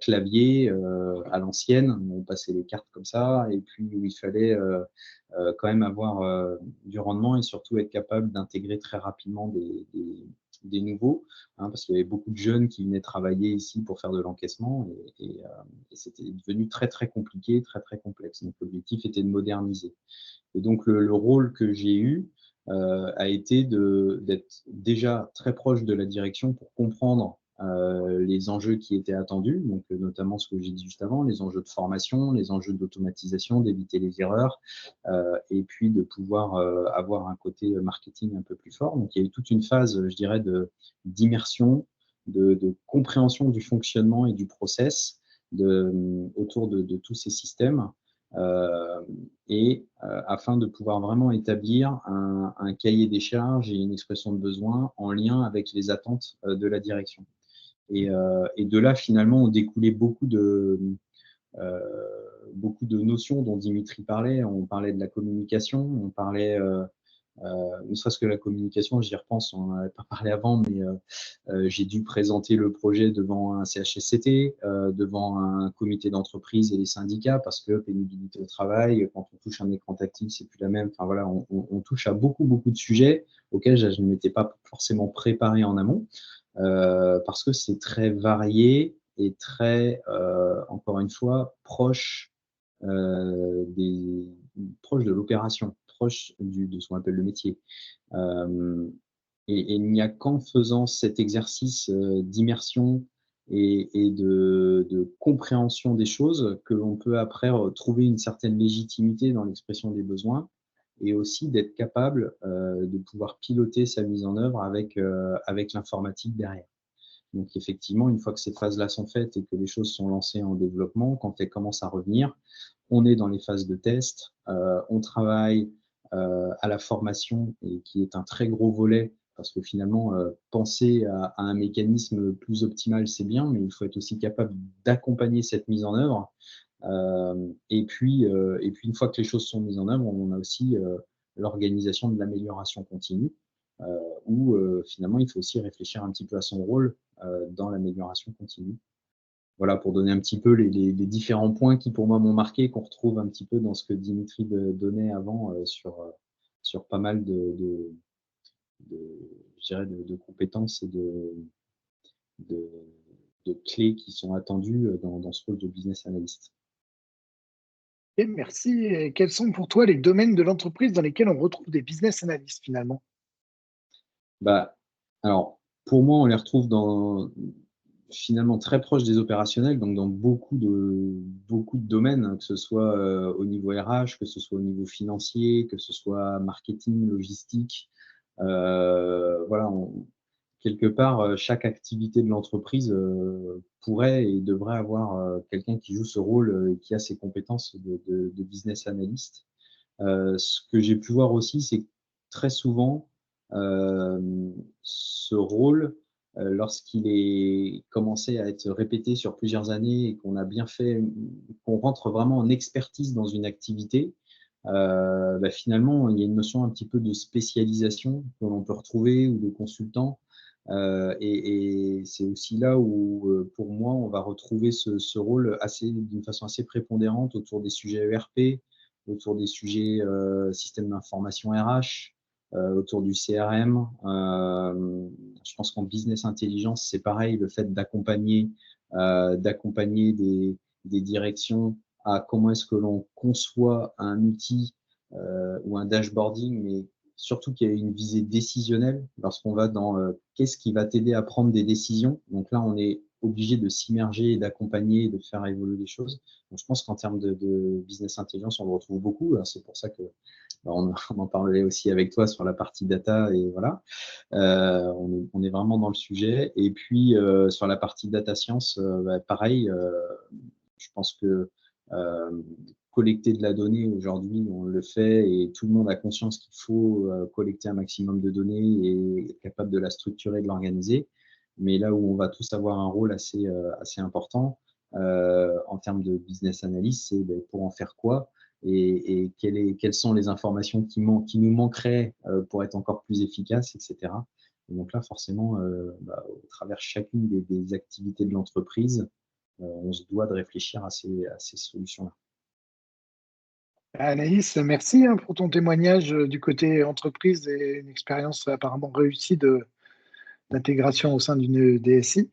clavier à l'ancienne, où on passait les cartes comme ça, et puis où il fallait quand même avoir du rendement et surtout être capable d'intégrer très rapidement des nouveaux, hein, parce qu'il y avait beaucoup de jeunes qui venaient travailler ici pour faire de l'encaissement et c'était devenu très très compliqué, très très complexe. Donc l'objectif était de moderniser. Et donc le rôle que j'ai eu a été d'être déjà très proche de la direction pour comprendre les enjeux qui étaient attendus, donc notamment ce que j'ai dit juste avant, les enjeux de formation, les enjeux d'automatisation, d'éviter les erreurs, et puis de pouvoir avoir un côté marketing un peu plus fort. Donc il y a eu toute une phase, je dirais, d'immersion, de compréhension du fonctionnement et du process autour de tous ces systèmes. Afin de pouvoir vraiment établir un cahier des charges et une expression de besoin en lien avec les attentes de la direction. Et de là, finalement, ont découlé euh, beaucoup de notions dont Dimitri parlait. On parlait de la communication, on parlait, ne serait-ce que la communication, j'y repense, on n'en avait pas parlé avant, mais j'ai dû présenter le projet devant un CHSCT, devant un comité d'entreprise et les syndicats, parce que pénibilité au travail, quand on touche un écran tactile, c'est plus la même. Enfin voilà, on touche à beaucoup de sujets auxquels je ne m'étais pas forcément préparé en amont, parce que c'est très varié et très, encore une fois, proche proche de l'opération, proche de ce qu'on appelle le métier. Et il n'y a qu'en faisant cet exercice d'immersion et de compréhension des choses que l'on peut après trouver une certaine légitimité dans l'expression des besoins et aussi d'être capable de pouvoir piloter sa mise en œuvre avec l'informatique derrière. Donc effectivement, une fois que ces phases-là sont faites et que les choses sont lancées en développement, quand elles commencent à revenir, on est dans les phases de test, on travaille à la formation, et qui est un très gros volet, parce que finalement, penser à un mécanisme plus optimal, c'est bien, mais il faut être aussi capable d'accompagner cette mise en œuvre. Et puis, une fois que les choses sont mises en œuvre, on a aussi l'organisation de l'amélioration continue, où finalement, il faut aussi réfléchir un petit peu à son rôle dans l'amélioration continue. Voilà, pour donner un petit peu les différents points qui, pour moi, m'ont marqué, qu'on retrouve un petit peu dans ce que Dimitri donnait avant sur pas mal je dirais de compétences et de, de clés qui sont attendues dans ce rôle de business analyst. Et merci. Et quels sont pour toi les domaines de l'entreprise dans lesquels on retrouve des business analysts finalement? Bah, alors, pour moi, on les retrouve finalement très proches des opérationnels, donc dans beaucoup de domaines, hein, que ce soit au niveau RH, que ce soit au niveau financier, que ce soit marketing, logistique. Voilà, quelque part, chaque activité de l'entreprise pourrait et devrait avoir quelqu'un qui joue ce rôle et qui a ces compétences de business analyst. Ce que j'ai pu voir aussi, c'est que très souvent, ce rôle, lorsqu'il est commencé à être répété sur plusieurs années et qu'on a bien fait, qu'on rentre vraiment en expertise dans une activité, finalement, il y a une notion un petit peu de spécialisation que l'on peut retrouver ou de consultant. Et c'est aussi là où, pour moi, on va retrouver ce rôle d'une façon assez prépondérante autour des sujets ERP, autour des sujets système d'information RH, autour du CRM. Je pense qu'en business intelligence, c'est pareil, le fait d'accompagner des directions à comment est-ce que l'on conçoit un outil ou un dashboarding, mais surtout qu'il y a une visée décisionnelle lorsqu'on va dans qu'est-ce qui va t'aider à prendre des décisions. Donc là, on est obligé de s'immerger, d'accompagner, de faire évoluer les choses. Donc, je pense qu'en termes de business intelligence, on le retrouve beaucoup. C'est pour ça que on en parlait aussi avec toi sur la partie data et voilà. On est vraiment dans le sujet. Et puis, sur la partie data science, pareil, je pense que collecter de la donnée aujourd'hui, on le fait et tout le monde a conscience qu'il faut collecter un maximum de données et être capable de la structurer, de l'organiser. Mais là où on va tous avoir un rôle assez important en termes de business analyst, c'est pour en faire quoi et quelles sont les informations qui nous manqueraient pour être encore plus efficaces, etc. Et donc là, forcément, au travers chacune des activités de l'entreprise, on se doit de réfléchir à ces solutions-là. Anaïs, merci pour ton témoignage du côté entreprise et une expérience apparemment réussie d'intégration au sein d'une DSI.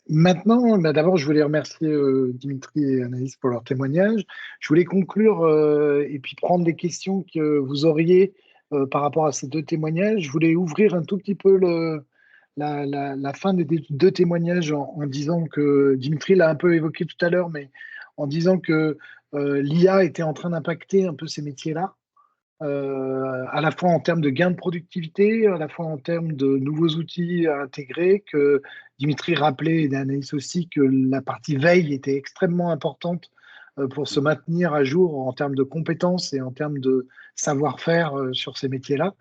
Maintenant, d'abord, je voulais remercier Dimitri et Anaïs pour leur témoignage. Je voulais conclure et puis prendre les questions que vous auriez par rapport à ces deux témoignages. Je voulais ouvrir un tout petit peu la fin des deux témoignages en disant que Dimitri l'a un peu évoqué tout à l'heure, mais en disant que l'IA était en train d'impacter un peu ces métiers-là, à la fois en termes de gains de productivité, à la fois en termes de nouveaux outils à intégrer, que Dimitri rappelait et Anaïs aussi que la partie veille était extrêmement importante pour se maintenir à jour en termes de compétences et en termes de savoir-faire sur ces métiers-là.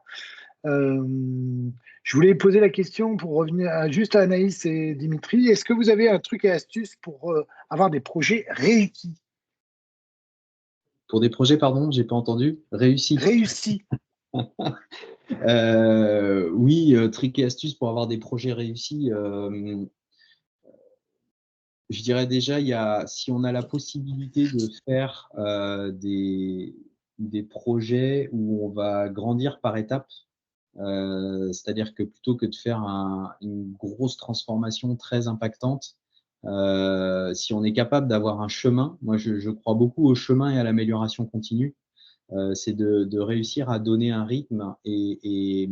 Je voulais poser la question pour revenir juste à Anaïs et Dimitri. Est-ce que vous avez un truc et astuce pour avoir des projets réussis? Pour des projets, pardon, j'ai pas entendu. Réussis. Réussis. Oui, trick et astuce pour avoir des projets réussis. Je dirais déjà, si on a la possibilité de faire des projets où on va grandir par étapes, c'est-à-dire que plutôt que de faire une grosse transformation très impactante, si on est capable d'avoir un chemin, moi je crois beaucoup au chemin et à l'amélioration continue, c'est de réussir à donner un rythme et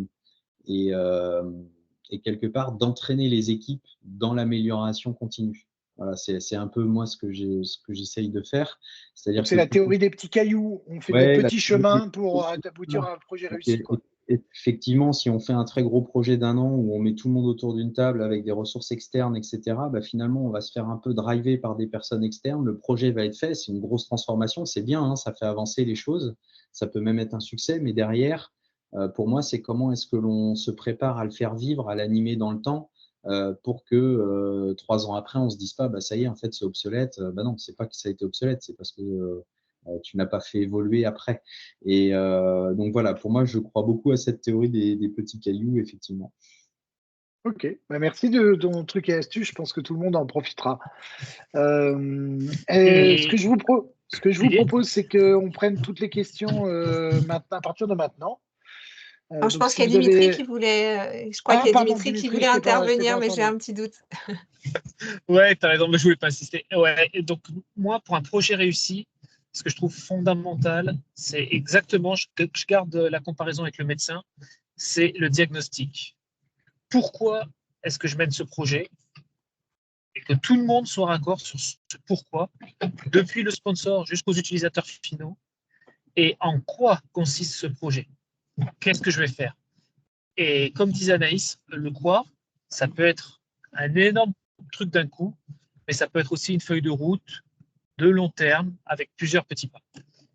quelque part d'entraîner les équipes dans l'amélioration continue. Voilà, c'est un peu moi ce que j'essaye de faire. C'est-à-dire C'est que la théorie des petits cailloux. On fait des ouais, petits chemins pour aboutir à un projet réussi, quoi. Effectivement, si on fait un très gros projet d'un an où on met tout le monde autour d'une table avec des ressources externes, etc., finalement, on va se faire un peu driver par des personnes externes. Le projet va être fait, c'est une grosse transformation, c'est bien, hein, ça fait avancer les choses, ça peut même être un succès, mais derrière, pour moi, c'est comment est-ce que l'on se prépare à le faire vivre, à l'animer dans le temps, pour que 3 ans après, on se dise pas, ça y est, en fait, c'est obsolète. Non, c'est pas que ça a été obsolète, c'est parce que tu n'as pas fait évoluer après. Et donc voilà, pour moi, je crois beaucoup à cette théorie des petits cailloux, effectivement. Ok, merci de ton truc et astuce. Je pense que tout le monde en profitera. Ce que je vous propose, c'est qu'on prenne toutes les questions maintenant, à partir de maintenant. Alors, je pense qu'il y a Dimitri qui voulait. Je crois qu'il y a Dimitri qui voulait intervenir, mais j'ai un petit doute. Ouais, tu as raison, mais je ne voulais pas insister. Ouais, et donc, moi, pour un projet réussi, ce que je trouve fondamental, c'est exactement, je garde la comparaison avec le médecin, c'est le diagnostic. Pourquoi est-ce que je mène ce projet? Et que tout le monde soit raccord sur ce pourquoi, depuis le sponsor jusqu'aux utilisateurs finaux, et en quoi consiste ce projet? Qu'est-ce que je vais faire? Et comme disait Anaïs, le quoi, ça peut être un énorme truc d'un coup, mais ça peut être aussi une feuille de route de long terme avec plusieurs petits pas.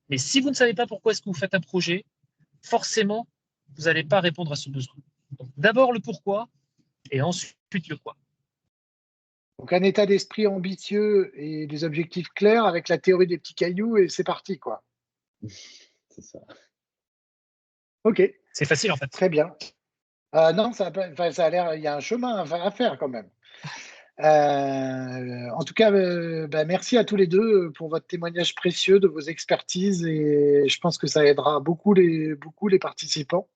Mais si vous ne savez pas pourquoi est-ce que vous faites un projet, forcément, vous n'allez pas répondre à ce besoin. Donc, d'abord le pourquoi et ensuite le quoi. Donc un état d'esprit ambitieux et des objectifs clairs avec la théorie des petits cailloux et c'est parti, quoi. C'est ça. Ok, C'est facile en fait. très bien. Non, ça a l'air, il y a un chemin à faire quand même. En tout cas, merci à tous les deux pour votre témoignage précieux de vos expertises et je pense que ça aidera beaucoup les participants.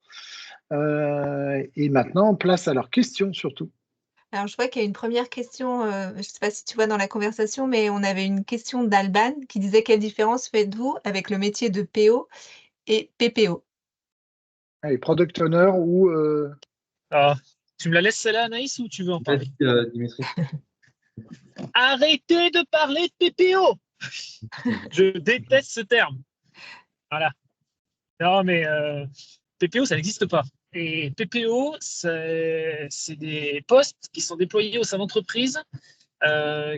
Et maintenant, place à leurs questions surtout. Alors, je vois qu'il y a une première question, je ne sais pas si tu vois dans la conversation, mais on avait une question d'Alban qui disait: «Quelle différence faites-vous avec le métier de PO et PPO?» Allez, product owner ou Ah, tu me la laisses celle-là, Anaïs, ou tu veux en parler? Vas-y, Dimitri. Arrêtez de parler de PPO. Je déteste ce terme. Voilà. Non, mais PPO, ça n'existe pas. Et PPO, c'est des postes qui sont déployés au sein d'entreprises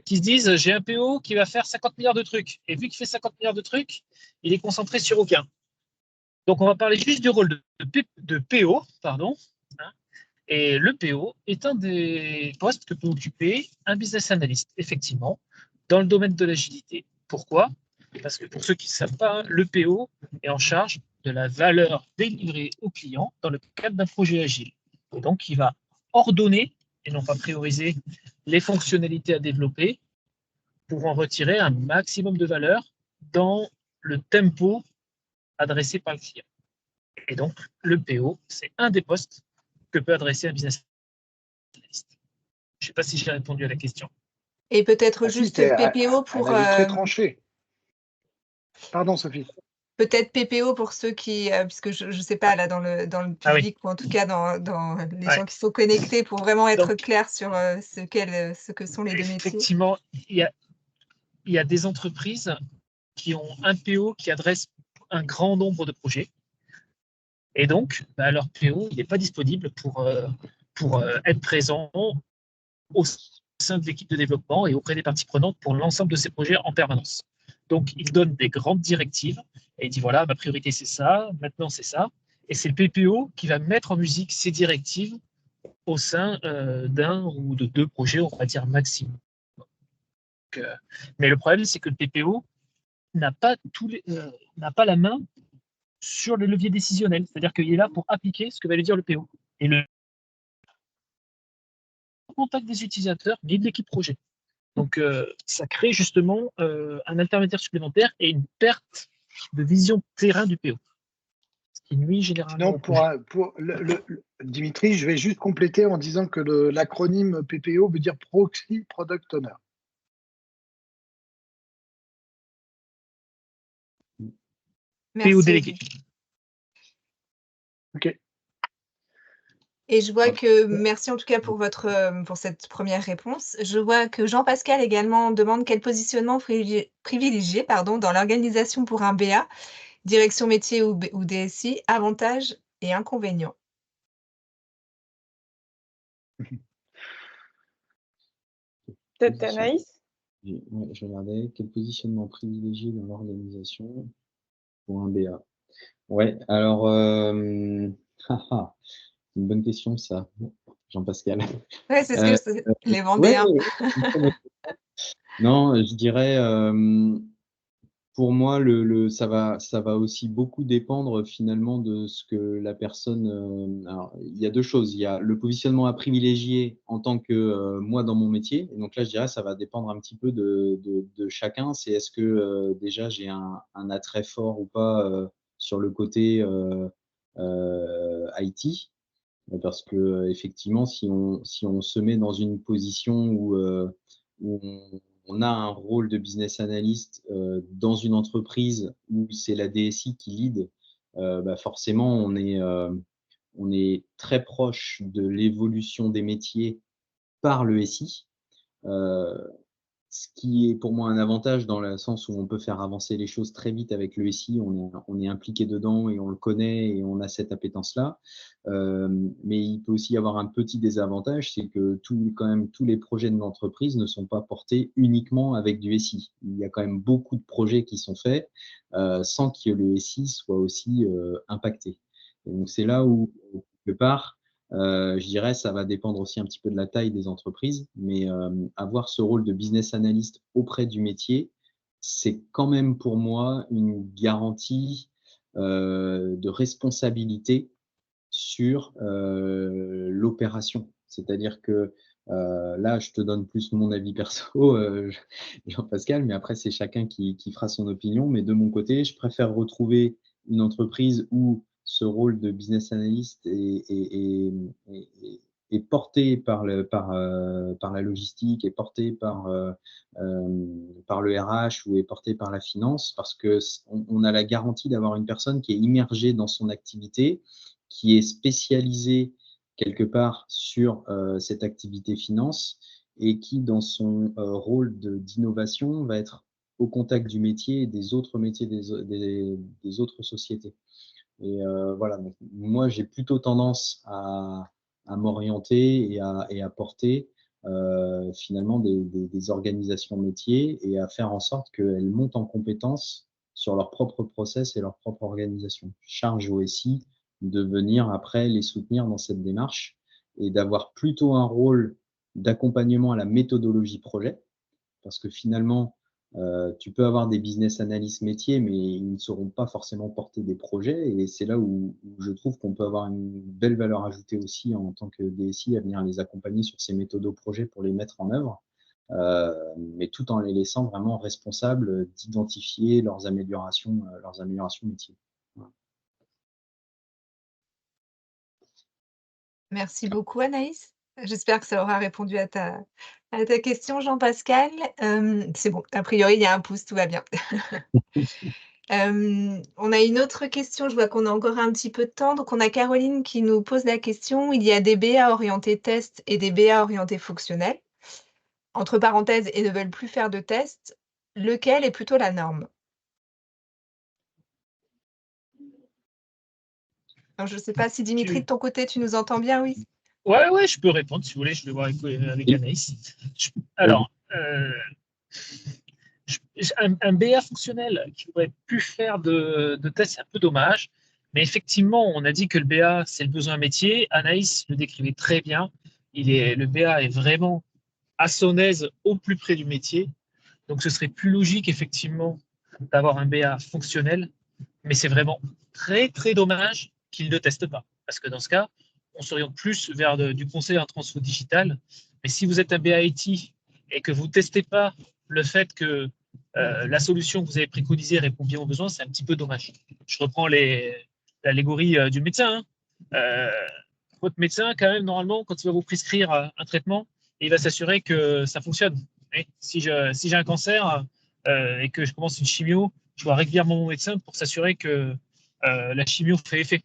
qui se disent, j'ai un PO qui va faire 50 milliards de trucs. Et vu qu'il fait 50 milliards de trucs, il est concentré sur aucun. Donc, on va parler juste du rôle de PO, pardon. Hein. Et le PO est un des postes que peut occuper un business analyst, effectivement, dans le domaine de l'agilité. Pourquoi? Parce que pour ceux qui ne savent pas, le PO est en charge de la valeur délivrée au client dans le cadre d'un projet agile. Et donc, il va ordonner, et non pas prioriser, les fonctionnalités à développer pour en retirer un maximum de valeur dans le tempo adressé par le client. Et donc, le PO, c'est un des postes que peut adresser un business analyst. Je ne sais pas si j'ai répondu à la question. Et peut-être juste PPO pour, un avis très tranché. Pardon, Sophie. peut-être PPO pour ceux qui, puisque je ne sais pas là dans le public ou en tout cas dans les gens qui sont connectés pour vraiment être clair sur ce que sont les deux métiers. Effectivement, il y a des entreprises qui ont un PO qui adresse un grand nombre de projets. Et donc, leur PO, il n'est pas disponible pour être présent au sein de l'équipe de développement et auprès des parties prenantes pour l'ensemble de ces projets en permanence. Donc, il donne des grandes directives et il dit, voilà, ma priorité, c'est ça, maintenant, c'est ça. Et c'est le PPO qui va mettre en musique ces directives au sein d'un ou de deux projets, on va dire maximum. Donc, mais le problème, c'est que le PPO n'a pas la main sur le levier décisionnel. C'est-à-dire qu'il est là pour appliquer ce que va lui dire le PO. Et le contact des utilisateurs, ni de l'équipe projet. Donc, ça crée justement un intermédiaire supplémentaire et une perte de vision terrain du PO. Ce qui nuit généralement au projet. Dimitri, je vais juste compléter en disant que l'acronyme PPO veut dire Proxy Product Owner. Merci. PO délégué. Ok. Et je vois que, merci en tout cas pour cette première réponse. Je vois que Jean-Pascal également demande quel positionnement privilégier dans l'organisation pour un BA, direction métier ou DSI, avantages et inconvénients. Peut-être Anaïs? Je regardais quel positionnement privilégié dans l'organisation pour un BA. Ouais, alors, c'est une bonne question ça, Jean-Pascal. Ouais, c'est ce que les Vendéens. Ouais. Non, je dirais, pour moi, ça va aussi beaucoup dépendre finalement de ce que la personne. Alors, il y a deux choses. Il y a le positionnement à privilégier en tant que moi dans mon métier. Et donc là, je dirais, ça va dépendre un petit peu de chacun. C'est est-ce que déjà j'ai un attrait fort ou pas sur le côté IT. Parce que effectivement, si on se met dans une position où on a un rôle de business analyst dans une entreprise où c'est la DSI qui lead, forcément, on est très proche de l'évolution des métiers par le SI. Ce qui est pour moi un avantage dans le sens où on peut faire avancer les choses très vite avec le SI, on est impliqué dedans et on le connaît et on a cette appétence-là. Mais il peut aussi y avoir un petit désavantage, c'est que quand même, tous les projets de l'entreprise ne sont pas portés uniquement avec du SI. Il y a quand même beaucoup de projets qui sont faits sans que le SI soit aussi impacté. Et donc c'est là où, quelque part, je dirais, ça va dépendre aussi un petit peu de la taille des entreprises, mais avoir ce rôle de business analyst auprès du métier, c'est quand même pour moi une garantie de responsabilité sur l'opération. C'est-à-dire que là, je te donne plus mon avis perso, Jean-Pascal, mais après, c'est chacun qui fera son opinion. Mais de mon côté, je préfère retrouver une entreprise où ce rôle de business analyst est porté par la logistique, est porté par le RH ou est porté par la finance, parce qu'on a la garantie d'avoir une personne qui est immergée dans son activité, qui est spécialisée quelque part sur cette activité finance et qui, dans son rôle d'innovation, va être au contact du métier et des autres métiers des autres sociétés. Et voilà, donc, moi, j'ai plutôt tendance à m'orienter et à porter finalement des organisations métiers et à faire en sorte qu'elles montent en compétences sur leur propre process et leur propre organisation. Charge au SI de venir après les soutenir dans cette démarche et d'avoir plutôt un rôle d'accompagnement à la méthodologie projet, parce que finalement, tu peux avoir des business analysts métiers, mais ils ne sauront pas forcément porter des projets. Et c'est là où je trouve qu'on peut avoir une belle valeur ajoutée aussi en tant que DSI à venir les accompagner sur ces méthodos projets pour les mettre en œuvre, mais tout en les laissant vraiment responsables d'identifier leurs améliorations métiers. Voilà. Merci beaucoup, Anaïs. J'espère que ça aura répondu à ta question, Jean-Pascal. C'est bon, a priori, il y a un pouce, tout va bien. On a une autre question, je vois qu'on a encore un petit peu de temps. Donc, on a Caroline qui nous pose la question: il y a des BA orientés test et des BA orientés fonctionnels, entre parenthèses, et ne veulent plus faire de tests. Lequel est plutôt la norme? Alors, je ne sais pas si Dimitri, de ton côté, tu nous entends bien, oui? Ouais, je peux répondre si vous voulez, je vais voir avec Anaïs. Alors, un BA fonctionnel qui aurait pu faire de tests, c'est un peu dommage. Mais effectivement, on a dit que le BA, c'est le besoin métier. Anaïs le décrivait très bien. Le BA est vraiment à son aise au plus près du métier. Donc, ce serait plus logique, effectivement, d'avoir un BA fonctionnel. Mais c'est vraiment très, très dommage qu'il ne teste pas. Parce que dans ce cas, on s'oriente plus vers du conseil en transfo digital. Mais si vous êtes un BA IT et que vous ne testez pas le fait que la solution que vous avez préconisée répond bien aux besoins, c'est un petit peu dommage. Je reprends l'allégorie du médecin. Votre médecin, quand même, normalement, quand il va vous prescrire un traitement, il va s'assurer que ça fonctionne. Et si j'ai un cancer et que je commence une chimio, je vois régulièrement mon médecin pour s'assurer que la chimio fait effet.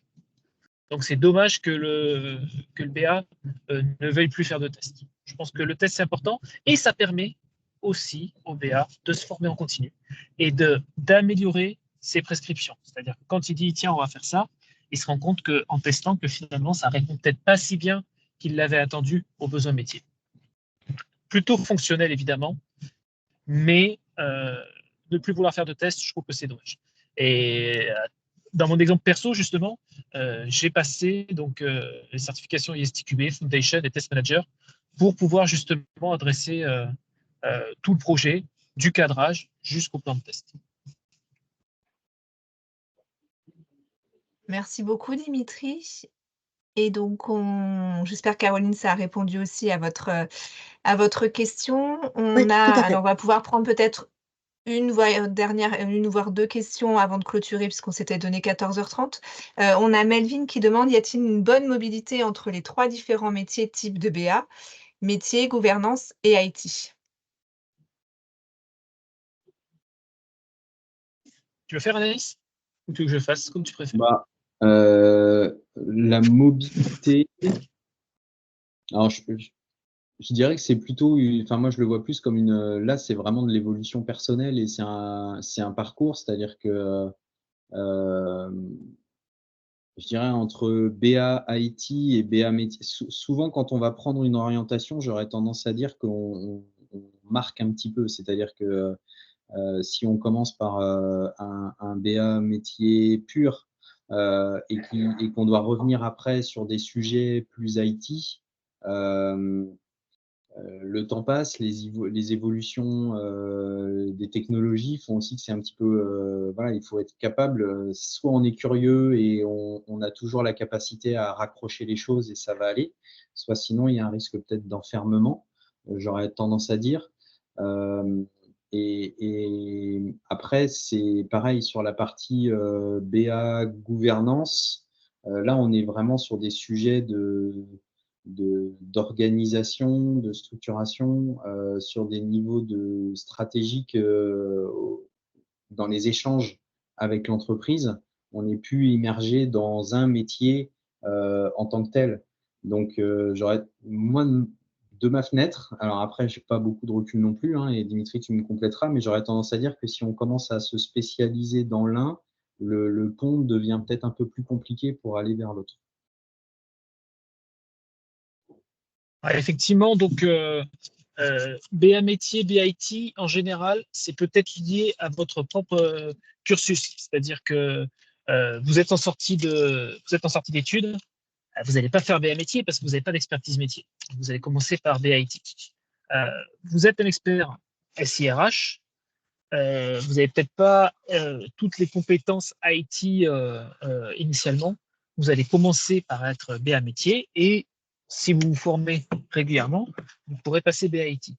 Donc, c'est dommage que le BA ne veuille plus faire de tests. Je pense que le test, c'est important et ça permet aussi au BA de se former en continu et d'améliorer ses prescriptions. C'est-à-dire que quand il dit, tiens, on va faire ça, il se rend compte qu'en testant, que finalement, ça répond peut-être pas si bien qu'il l'avait attendu aux besoins métiers. Plutôt fonctionnel, évidemment, mais ne plus vouloir faire de tests, je trouve que c'est dommage. Et dans mon exemple perso, justement, j'ai passé donc les certifications ISTQB, Foundation et Test Manager pour pouvoir justement adresser tout le projet, du cadrage jusqu'au plan de test. Merci beaucoup, Dimitri. Et donc, j'espère, Caroline, ça a répondu aussi à votre question. Oui, tout à fait. Alors, on va pouvoir prendre peut-être une voire deux questions avant de clôturer, puisqu'on s'était donné 14h30. On a Melvin qui demande: y a-t-il une bonne mobilité entre les 3 différents métiers types de BA, métier, gouvernance et IT? Tu veux faire, Anaïs? Ou tu veux que je fasse comme tu préfères? La mobilité. Alors, Je dirais que c'est plutôt, enfin moi je le vois plus comme là c'est vraiment de l'évolution personnelle et c'est un parcours, c'est-à-dire que je dirais entre BA IT et BA métier. Souvent, quand on va prendre une orientation, j'aurais tendance à dire qu'on marque un petit peu. C'est-à-dire que si on commence par un BA métier pur et qu'on doit revenir après sur des sujets plus IT, le temps passe, les évolutions des technologies font aussi que c'est un petit peu, voilà, il faut être capable, soit on est curieux et on a toujours la capacité à raccrocher les choses et ça va aller, soit sinon il y a un risque peut-être d'enfermement, j'aurais tendance à dire. Euh, et après, c'est pareil sur la partie BA gouvernance. Là, on est vraiment sur des sujets d'organisation, de structuration, sur des niveaux stratégiques dans les échanges avec l'entreprise. On n'est plus immergé dans un métier en tant que tel. Donc, moi, de ma fenêtre, alors après, je n'ai pas beaucoup de recul non plus, hein, et Dimitri, tu me compléteras, mais j'aurais tendance à dire que si on commence à se spécialiser dans l'un, le pont devient peut-être un peu plus compliqué pour aller vers l'autre. Effectivement, donc BA métier, BIT, en général, c'est peut-être lié à votre propre cursus. C'est-à-dire que vous êtes en sortie d'études, vous n'allez pas faire BA métier parce que vous n'avez pas d'expertise métier. Vous allez commencer par BIT. Vous êtes un expert SIRH, vous n'avez peut-être pas toutes les compétences IT initialement. Vous allez commencer par être BA métier et si vous vous formez régulièrement, vous pourrez passer BAIT.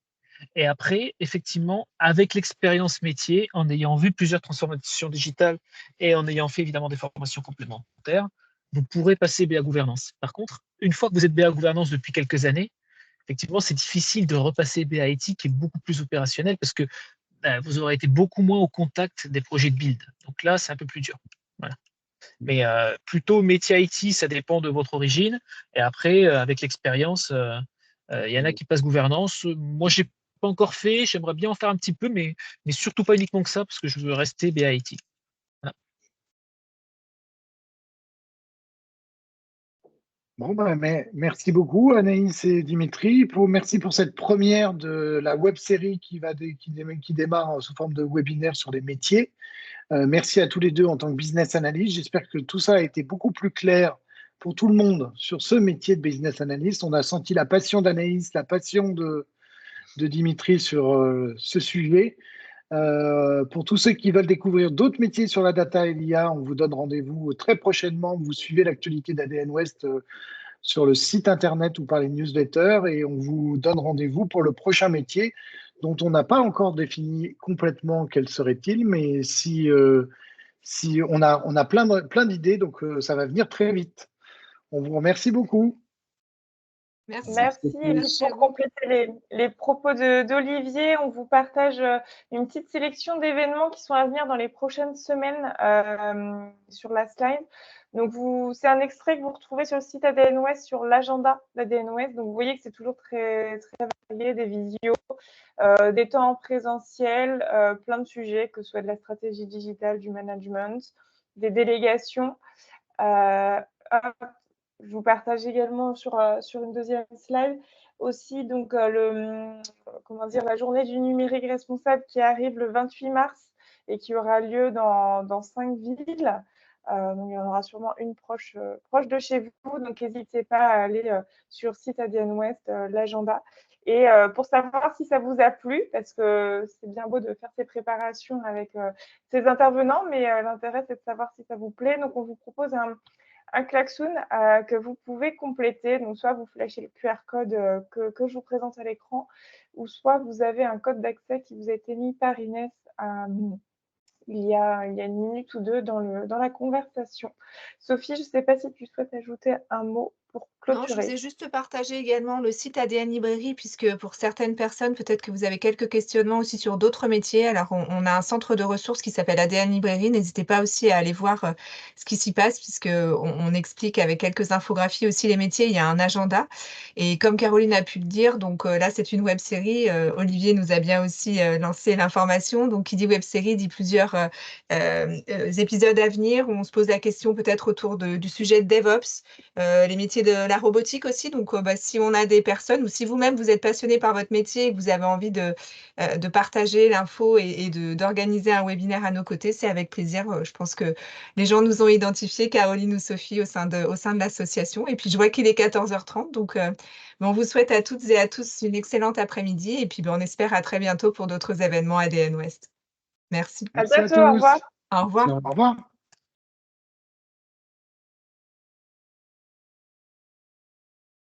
Et après, effectivement, avec l'expérience métier, en ayant vu plusieurs transformations digitales et en ayant fait évidemment des formations complémentaires, vous pourrez passer BA gouvernance. Par contre, une fois que vous êtes BA gouvernance depuis quelques années, effectivement, c'est difficile de repasser BAIT qui est beaucoup plus opérationnel parce que vous aurez été beaucoup moins au contact des projets de build. Donc là, c'est un peu plus dur. Voilà. Mais plutôt métier IT, ça dépend de votre origine. Et après, avec l'expérience, il y en a qui passent gouvernance. Moi, je n'ai pas encore fait. J'aimerais bien en faire un petit peu, mais surtout pas uniquement que ça, parce que je veux rester BAIT. Voilà. Bon, mais merci beaucoup, Anaïs et Dimitri. Merci pour cette première de la web série qui démarre sous forme de webinaire sur les métiers. Merci à tous les deux en tant que business analyst. J'espère que tout ça a été beaucoup plus clair pour tout le monde sur ce métier de business analyst. On a senti la passion d'Anaïs, la passion de Dimitri sur ce sujet. Pour tous ceux qui veulent découvrir d'autres métiers sur la data et l'IA, on vous donne rendez-vous très prochainement. Vous suivez l'actualité d'ADN West sur le site internet ou par les newsletters et on vous donne rendez-vous pour le prochain métier dont on n'a pas encore défini complètement quel serait-il, mais si on a plein d'idées, donc ça va venir très vite. On vous remercie beaucoup. Merci. Merci. Et puis pour compléter les propos d'Olivier, on vous partage une petite sélection d'événements qui sont à venir dans les prochaines semaines sur la slide. Donc, c'est un extrait que vous retrouvez sur le site ADN West, sur l'agenda d'ADN West. Donc, vous voyez que c'est toujours très, très varié, des visios, des temps en présentiel, plein de sujets, que ce soit de la stratégie digitale, du management, des délégations. Je vous partage également sur une deuxième slide aussi donc, la journée du numérique responsable qui arrive le 28 mars et qui aura lieu dans 5 villes. Donc, il y en aura sûrement une proche de chez vous. Donc, n'hésitez pas à aller sur le site ADN West, l'agenda. Et pour savoir si ça vous a plu, parce que c'est bien beau de faire ces préparations avec ces intervenants, mais l'intérêt, c'est de savoir si ça vous plaît. Donc, on vous propose un klaxon que vous pouvez compléter. Donc, soit vous flashez le QR code que je vous présente à l'écran, ou soit vous avez un code d'accès qui vous a été mis par Inès il y a une minute ou deux dans la conversation. Sophie, je ne sais pas si tu souhaites ajouter un mot pour Non, je vous clôturer? ai juste partagé également le site ADN Librairie, puisque pour certaines personnes, peut-être que vous avez quelques questionnements aussi sur d'autres métiers. Alors, on a un centre de ressources qui s'appelle ADN Librairie. N'hésitez pas aussi à aller voir ce qui s'y passe, puisque on explique avec quelques infographies aussi les métiers. Il y a un agenda. Et comme Caroline a pu le dire, donc là, c'est une web série. Olivier nous a bien aussi lancé l'information. Donc, qui dit web série dit plusieurs épisodes à venir où on se pose la question peut-être autour du sujet de DevOps, les métiers de la robotique aussi. Donc, si on a des personnes ou si vous-même vous êtes passionné par votre métier et que vous avez envie de partager l'info et d'organiser un webinaire à nos côtés, c'est avec plaisir. Je pense que les gens nous ont identifiés, Caroline ou Sophie, au sein de l'association. Et puis, je vois qu'il est 14h30. Donc, on vous souhaite à toutes et à tous une excellente après-midi. Et puis, on espère à très bientôt pour d'autres événements ADN Ouest. Merci. À Merci à bientôt, au tous. revoir. Au revoir. Au revoir.